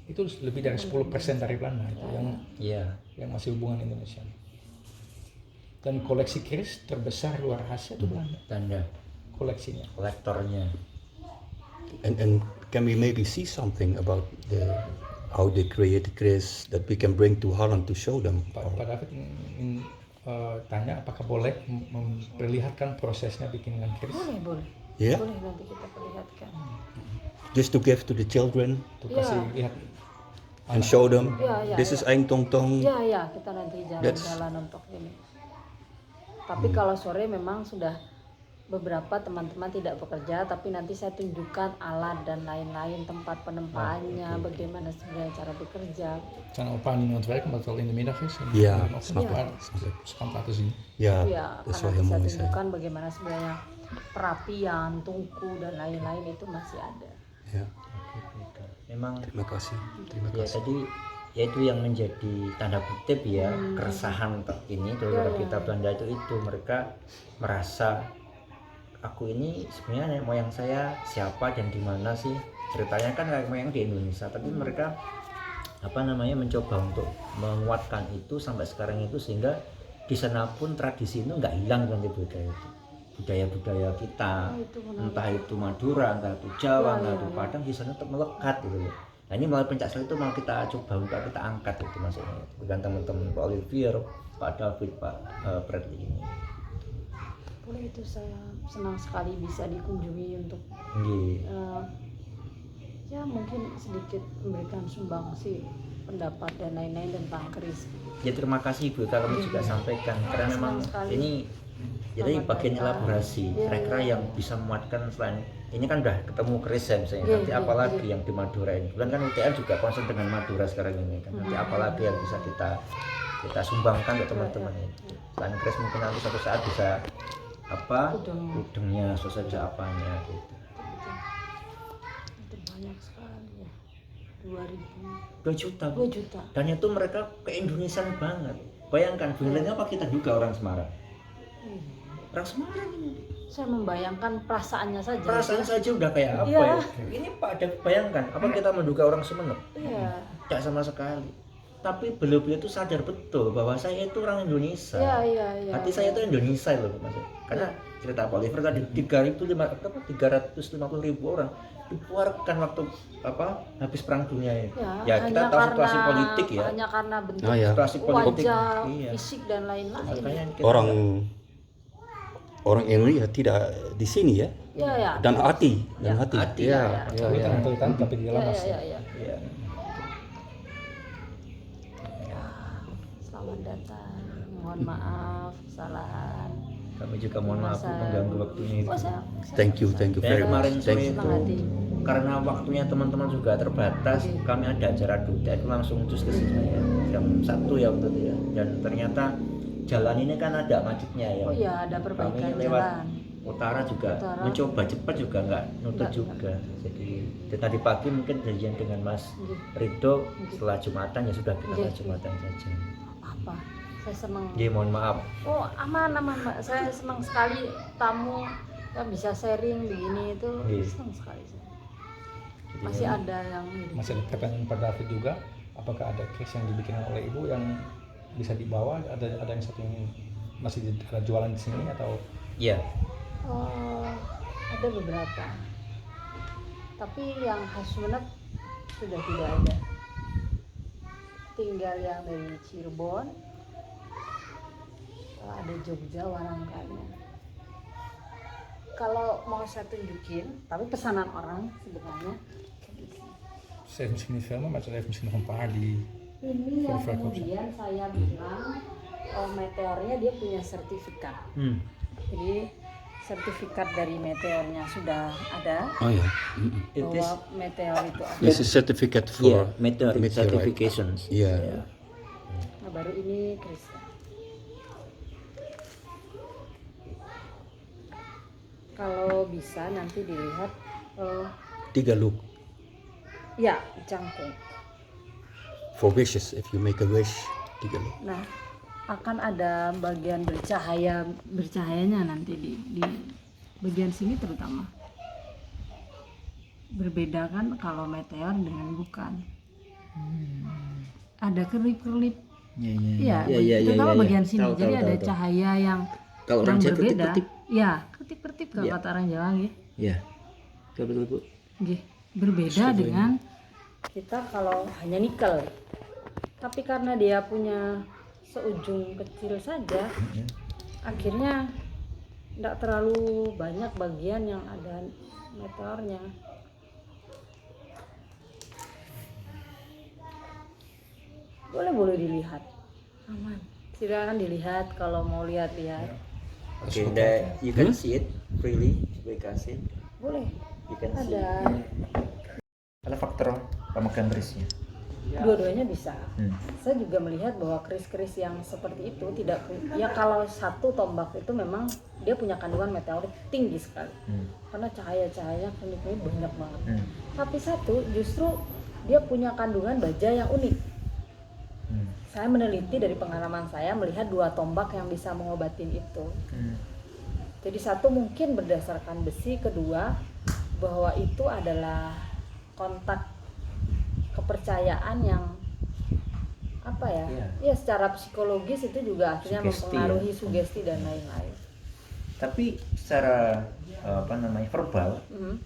Itu lebih dari 10% dari Belanda itu Iya. yang masih hubungan Indonesia. Dan koleksi keris terbesar luar Asia itu Belanda, Tanda koleksinya. kolektornya. And can we maybe see something about how they create the Chris that we can bring to Holland to show them? Pak David ingin tanya apakah boleh memperlihatkan prosesnya bikinan keris. Boleh. Yeah, Boleh nanti kita perlihatkan. just to give to the children Untuk kasih lihat and show them. Yeah, This is Aing Tong Tong. Ya, kita nanti jalan-jalan untuk ini. Tapi kalau sore memang sudah beberapa teman-teman tidak bekerja, tapi nanti saya tunjukkan alat dan lain-lain, tempat penempaannya, bagaimana sebenarnya cara bekerja. Het zijn al een paar niet aan het werk omdat het al in de middag is. En Ja, in de ochtend, snap maar ze kan het laten zien. Ja, Ya, dat is karena wel heel saya mooi zijn. tunjukkan bagaimana sebenarnya perapian, tungku dan lain-lain itu masih ada. Ja, Memang terima kasih. Terima ya kasih. tadi yaitu yang menjadi tanda kutip ya keresahan ini dari orang kita Belanda itu mereka merasa aku ini sebenarnya nenek moyang saya siapa dan di mana sih, ceritanya kan nenek moyang di Indonesia, tapi mereka mencoba untuk menguatkan itu sampai sekarang itu sehingga di sana pun tradisi itu nggak hilang nanti budaya itu. Budaya-budaya kita, itu menarik. entah itu Madura, entah itu Jawa, Ya, entah ya, itu ya. Padang, di sana tetap melekat gitu loh. Nah ini melalui pencaksilat itu mau kita coba untuk kita angkat itu maksudnya dengan teman-teman Pak Olivier, Pak David, Pak Bradley ini. Boleh, itu saya senang sekali bisa dikunjungi untuk Nggih. ya mungkin sedikit memberikan sumbangsi pendapat dan lain-lain tentang keris. Ya terima kasih Bu, kami juga sampaikan karena memang Senang sekali. ini jadi Sangat bagian baik. elaborasi Iya, kira-kira iya. yang bisa memuatkan selain ini kan udah ketemu keris ya misalnya, Iya, nanti iya, apalagi iya. yang di Madura ini. Kebetulan kan UTM juga concern dengan Madura sekarang ini kan. Nanti apalagi yang bisa kita sumbangkan ke teman-teman Iya, ini. Selain keris mungkin nanti suatu saat bisa apa Udeng. udengnya, saja apanya gitu. Itu banyak sekali ya. 2 juta 2 Bu. juta. Dan itu mereka ke-Indonesian banget. Bayangkan bilangnya apa kita juga orang Semarang. Orang Semarang ini. Saya membayangkan perasaannya saja. Perasaan ya. saja udah kayak apa Iya. ya? Ini Pak ada bayangkan apa kita menduga orang Sumeneb? Iya. Tidak sama sekali. Tapi beliau-beliau itu sadar betul bahwa saya itu orang Indonesia. Iya, iya, iya. Hati saya itu Indonesia loh Mas. Karena cerita Pak Oliver tadi 350.000 orang dikeluarkan waktu habis perang dunia itu. Ya, kita hanya tahu karena, situasi politik ya. Hanya karena bentuk Oh ya. Situasi politik. wajah, Iya. fisik dan lain-lain. Makanya kita Orang Indonesia tidak di sini ya, Iya, ya. dan hati, dan Ya, hati. hati, Ya, ya. ya, ya. Tulisan tapi di dalam Iya, masih. iya, iya. ya. Selamat datang. Mohon maaf kesalahan. Kami juga mohon maaf Bu, mengganggu waktunya itu. Oh, saya Thank you Dan very kemarin much. sore Thank you. itu Senang hati. karena waktunya teman-teman juga terbatas, kami ada acara duta itu langsung cus ke sini ya jam 1 ya waktu itu ya. Dan ternyata jalan ini kan ada macetnya ya. Oh iya, ada perbaikan Kami lewat jalan. utara juga Utara. mencoba cepat juga nggak nutut Nggak, juga. Jadi dan tadi pagi mungkin janjian dengan Mas Rido setelah Jumatan ya sudah kita Nggih. ke Jumatan saja. Apa? Saya senang. Jadi mohon maaf. Oh, aman, Mbak. Saya senang sekali tamu ya bisa sharing begini itu. Nggih. Senang sekali saya. Masih ada yang Masih ada pertanyaan Pak David juga, apakah ada case yang dibikin oleh Ibu yang bisa dibawa? Ada yang satu yang masih ada jualan di sini atau? Iya. Oh, ada beberapa. Tapi yang khas Sumeneb sudah tidak ada. Tinggal yang dari Cirebon, ada Jogja warangkanya. Kalau mau saya tunjukin, tapi pesanan orang sebenarnya. Ze heeft misschien niet filmen, maar ze heeft misschien nog een paar die. Ini yang Full frame kemudian saya bilang meteornya dia punya sertifikat. Jadi sertifikat dari meteornya sudah ada Oh ya. It is bahwa meteor itu ada. This is certificate for yeah, meteorite meteorite. certifications. Yeah. Nah, baru ini Krisna. Kalau bisa nanti dilihat, Tiga look ya jangkung. for wishes. If you make a wish, tiga look. Nah, akan ada bagian bercahayanya nanti di bagian sini terutama. Berbeda kan kalau meteor dengan bukan. Ada kerlip-kerlip. Iya, terutama bagian sini. Tahu, Jadi tahu, ada tahu. cahaya yang Kalau orang Jawa berbeda. ketip-ketip. Ya, ketip-ketip kalau Iya. kata orang Jawa nggih. Iya. Betul Bu. Nggih, berbeda dengan kita kalau hanya nikel. Tapi karena dia punya seujung kecil saja, akhirnya tidak terlalu banyak bagian yang ada meteornya. Boleh dilihat, aman. Silakan dilihat kalau mau lihat-lihat. Okay, that you can see it freely. We can see it. Boleh. You can see. Ada Ada faktor pemegang kerisnya. dua-duanya bisa. Hmm. Saya juga melihat bahwa keris-keris yang seperti itu tidak ya kalau satu tombak itu memang dia punya kandungan meteorit tinggi sekali. Karena cahaya-cahaya kerlip-kerlip banyak banget. Tapi satu justru dia punya kandungan baja yang unik. Saya meneliti dari pengalaman saya melihat dua tombak yang bisa mengobatin itu. Jadi satu mungkin berdasarkan besi, kedua bahwa itu adalah kontak kepercayaan yang apa ya? Iya. Ya secara psikologis itu juga akhirnya Sugesti, mempengaruhi ya. sugesti dan lain-lain. Tapi secara verbal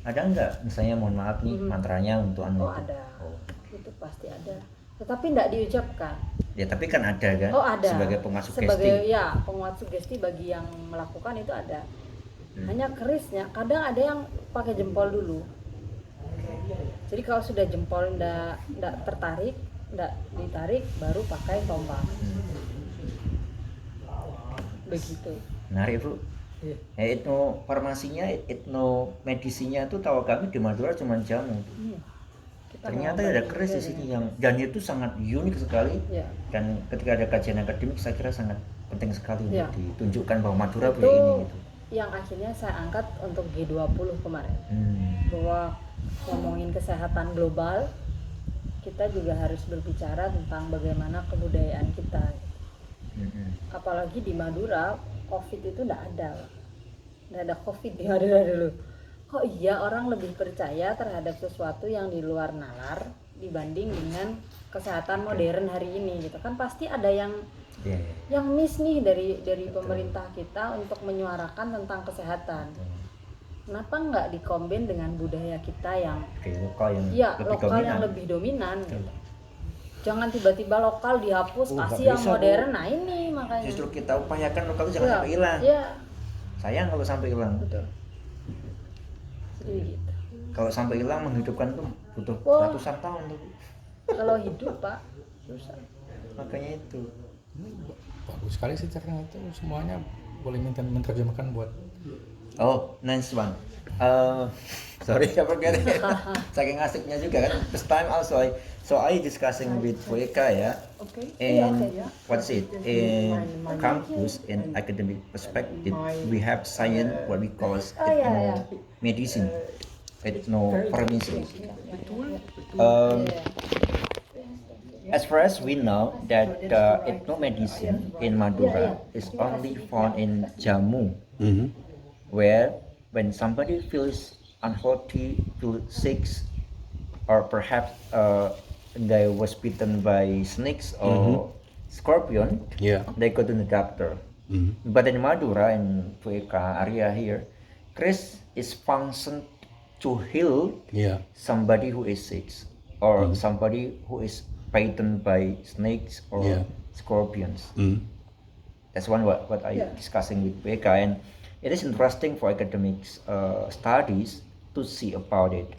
ada nggak misalnya mohon maaf nih mantranya untuk anu Oh itu? ada, Oh. itu pasti ada. Tetapi tidak diucapkan. Ya tapi kan ada kan Oh ada. sebagai penguat Sebagai sugesti. ya penguat sugesti bagi yang melakukan itu ada. Hanya kerisnya, kadang ada yang pakai jempol dulu. Jadi kalau sudah jempol ndak tertarik, ndak ditarik, baru pakai tombak. Begitu. Menarik bro. Iya. Ya, etnofarmasinya, etnomedisinya itu tahu kami di Madura cuma jamu. Iya. Kita Ternyata mau ada bagi keris di juga sini dengan- yang dan itu sangat unik sekali. Iya. Dan ketika ada kajian akademik saya kira sangat penting sekali Iya. untuk ditunjukkan bahwa Madura Itu punya ini gitu. yang akhirnya saya angkat untuk G20 kemarin. Bahwa ngomongin kesehatan global, kita juga harus berbicara tentang bagaimana kebudayaan kita. Apalagi di Madura, COVID itu nggak ada COVID di Madura dulu. Kok iya orang lebih percaya terhadap sesuatu yang di luar nalar dibanding dengan kesehatan modern hari ini gitu kan, pasti ada yang miss nih dari pemerintah kita untuk menyuarakan tentang kesehatan. Kenapa nggak dikombin dengan budaya kita yang Lokal yang ya lebih lokal dominan. yang lebih dominan gitu. Jangan tiba-tiba lokal dihapus, Oh, kasih nggak yang bisa, Bu. modern. Nah ini makanya. Justru kita upayakan lokal itu jangan Iya, sampai hilang. Iya, Sayang kalau sampai hilang. betul. Jadi gitu. Kalau sampai hilang menghidupkan tuh butuh Wah. ratusan tahun tuh. Kalau hidup Pak, susah. Makanya itu. Bagus sekali sih caranya itu, semuanya boleh minta menerjemahkan buat Oh, nice one. Sorry, I forget it. Saking asiknya juga kan. This time also I discussing with Weka ya. Oke. In Oke ya. what's it in campus in academic perspective we have science what we call as Oh, yeah, yeah. medicine, ethnopharmacy. Iya. As far as we know that ethnomedicine in Madura is only found in Jammu, where when somebody feels unhealthy, feels sick, or perhaps they was bitten by snakes or scorpion, Yeah. they go to the doctor. But in Madura, in Fueka area here, Chris is functioned to heal Yeah. somebody who is sick or somebody who is bitten by snakes or Yeah. scorpions. Mm. That's what I discussing with Becca, and it is interesting for academics studies to see about it.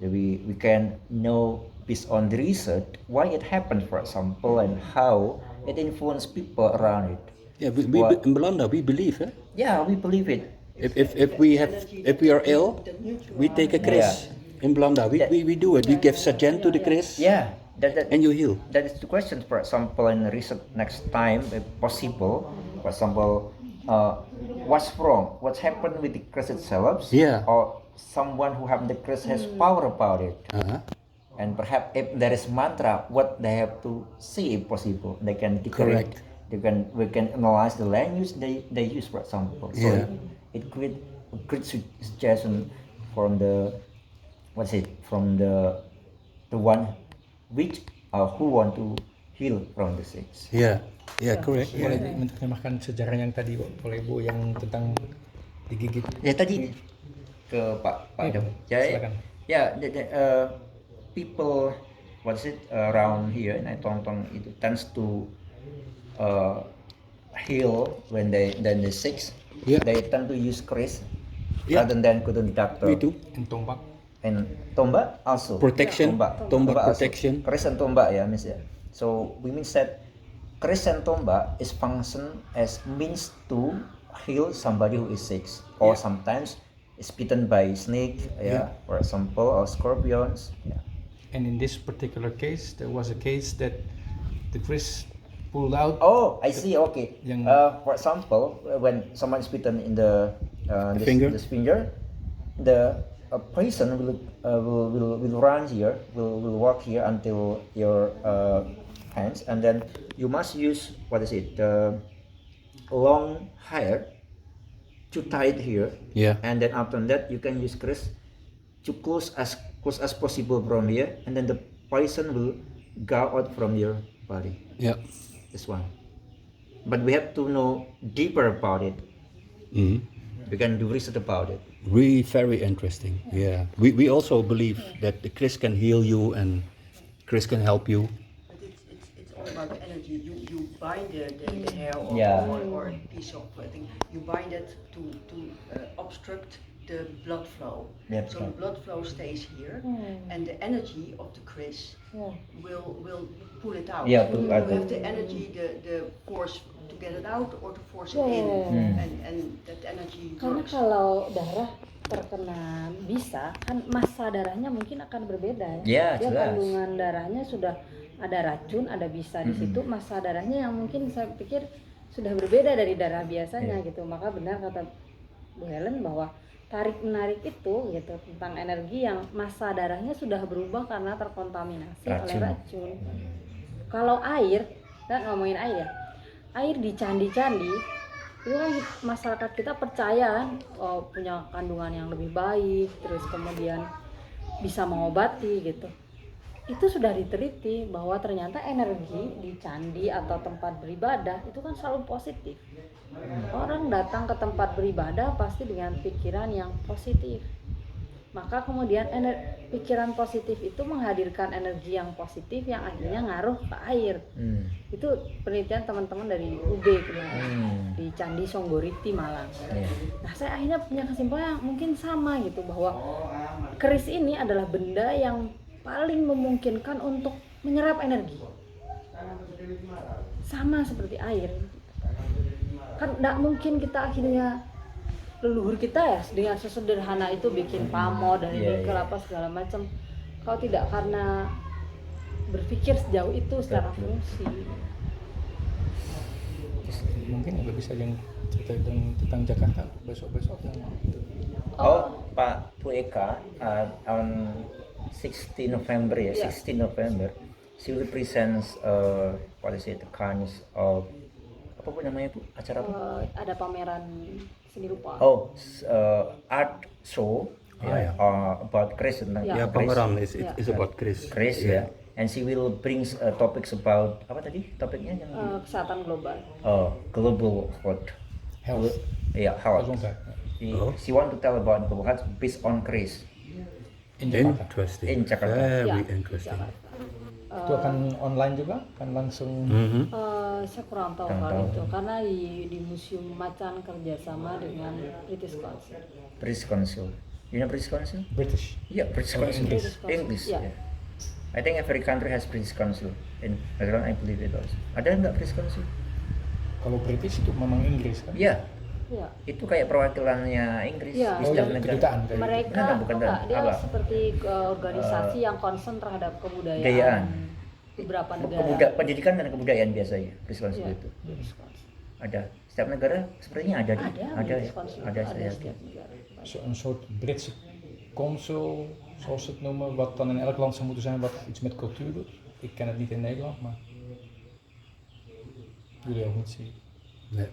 We can know based on the research why it happened, for example, and how it influenced people around it. Yeah, What- in Belanda we believe, eh? Yeah, we believe it. If we are ill, we take a kris. In Belanda we do it. We give sajen to the kris, Yeah, that and you heal. that is the question. For example, in research next time, if possible, for example, what's wrong? What's happened with the crest itself? Yeah. Or someone who have the crest has power about it. Uh-huh. And perhaps if there is mantra, what they have to see if possible, they can declare Correct. it. We can analyze the language they use, for example. So Yeah. it create a great suggestion from the from the one which who want to heal from the sick. Yeah, yeah, correct. boleh Yeah. menerjemahkan sejarah yang tadi oleh Bu yang tentang digigit. Ya tadi ke Pak Iya, Dam. Ya, silakan. ya, people around here in Tongtong itu tends to heal when they sick. Yeah. They tend to use kris Yeah. rather than go to the doctor. We do. Tombak. And tombak also. Protection. Tombak also. protection. Kris and tombak ya, Miss ya. So we mean that kris and tombak is function as means to heal somebody who is sick or sometimes is bitten by snake, for example, or scorpions. Yeah. And in this particular case, there was a case that the Chris pulled out. Oh, I see. Okay. Yang- For example, when someone is bitten in the finger? this finger, the person will run here, will walk here until your hands, and then you must use long hair to tie it here, Yeah. and then after that you can use kris to close as possible from here, and then the poison will go out from your body. Yeah. This one. But we have to know deeper about it. Mhm. We can do research about it. Really very interesting. Yeah. We also believe that the Chris can heal you and Chris can help you. But it's all about the energy. You bind the hair or, Yeah. or a piece of thing. You bind it to obstruct the blood flow. Yeah, So yeah. the blood flow stays here, and the energy of the Chris will pull it out. Yeah, you pull it out. have the energy, the force to get it out or to force it in, and that energy Karena works. kalau darah terkena bisa, kan massa darahnya mungkin akan berbeda Ya, Dia jelas. kandungan darahnya sudah ada racun, ada bisa di situ. Massa darahnya yang mungkin saya pikir sudah berbeda dari darah biasanya gitu. Maka benar kata Bu Helen bahwa tarik menarik itu gitu tentang energi yang massa darahnya sudah berubah karena terkontaminasi oleh Racun. racun. Kalau air, kita ngomongin air ya. Air di candi-candi itu kan masyarakat kita percaya kan, punya kandungan yang lebih baik, terus kemudian bisa mengobati gitu. Itu sudah diteliti bahwa ternyata energi di candi atau tempat beribadah itu kan selalu positif. Orang datang ke tempat beribadah pasti dengan pikiran yang positif. Maka kemudian pikiran positif itu menghadirkan energi yang positif yang akhirnya ngaruh ke air. Itu penelitian teman-teman dari UB kemarin di Candi Songgoriti Malang. Yeah. Nah, saya akhirnya punya kesimpulan yang mungkin sama gitu, bahwa keris ini adalah benda yang paling memungkinkan untuk menyerap energi. Sama seperti air. Kan tidak mungkin kita akhirnya leluhur kita ya dengan sesederhana itu bikin pamor dari nikel apa segala macam. Kalau tidak karena berpikir sejauh itu secara fungsi. Mungkin juga bisa yang cerita tentang Jakarta besok-besok yang Oh, Pak Bu Eka, on 16 November ya, Yeah. 16 November, she will present what is it, the kinds of apa pun namanya Bu, acara apa? Ada pameran seni rupa. Oh, art show ya. about Chris tentang Ya. Yeah, Chris. pameran is Yeah. is about Chris. Chris ya. And she will bring topics about apa tadi topiknya yang Kesehatan global. global health. health. Yeah, health. Gezondheid. She want to tell about global health based on Chris. In Jakarta. Interesting. In Jakarta. Very Ya, interesting. Jakarta. Itu akan online juga, akan langsung. Mhm. Saya kurang tahu Kurang kalau tahu. itu karena di Museum Macan kerjasama dengan British Council. British Council. You know British Council? British. Yeah, British Oh, Council. English. British Council, English. yeah. Yeah. I think every country has British Council. In Netherlands, I believe it also. Ada nggak British Council? Kalau British itu memang Inggris kan? Iya, Ya, itu kayak perwakilannya Inggris Iya. di Oh, setiap yang negara. kedutaan kayak gitu. mereka bukan, enggak, dia apa? seperti organisasi yang concern terhadap kebudayaan Kebudayaan. beberapa negara. Pendidikan dan kebudayaan biasanya British Council Iya, itu. British Council. Ada. Setiap negara sepertinya ada. Ada, ya. British Council Ada ada saya. setiap negara. Een soort Britse consul, zoals ze het noemen, wat dan in elk land zou moeten zijn wat iets met cultuur doet. Ik ken het niet in Nederland, maar jullie ook niet zien. Nee.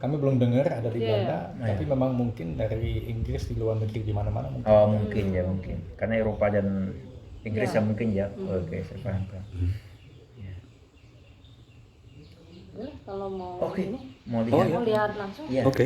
Kami belum dengar ada di Iya. Belanda, Oh, tapi iya. memang mungkin dari Inggris di luar negeri di mana-mana mungkin. Oh mungkin ya mungkin. Karena Eropa dan Inggris Ya. ya mungkin ya. Oke, saya paham. Boleh kalau mau Oke. ini Mau Oh, lihat? iya. mau lihat langsung. Iya. Oké.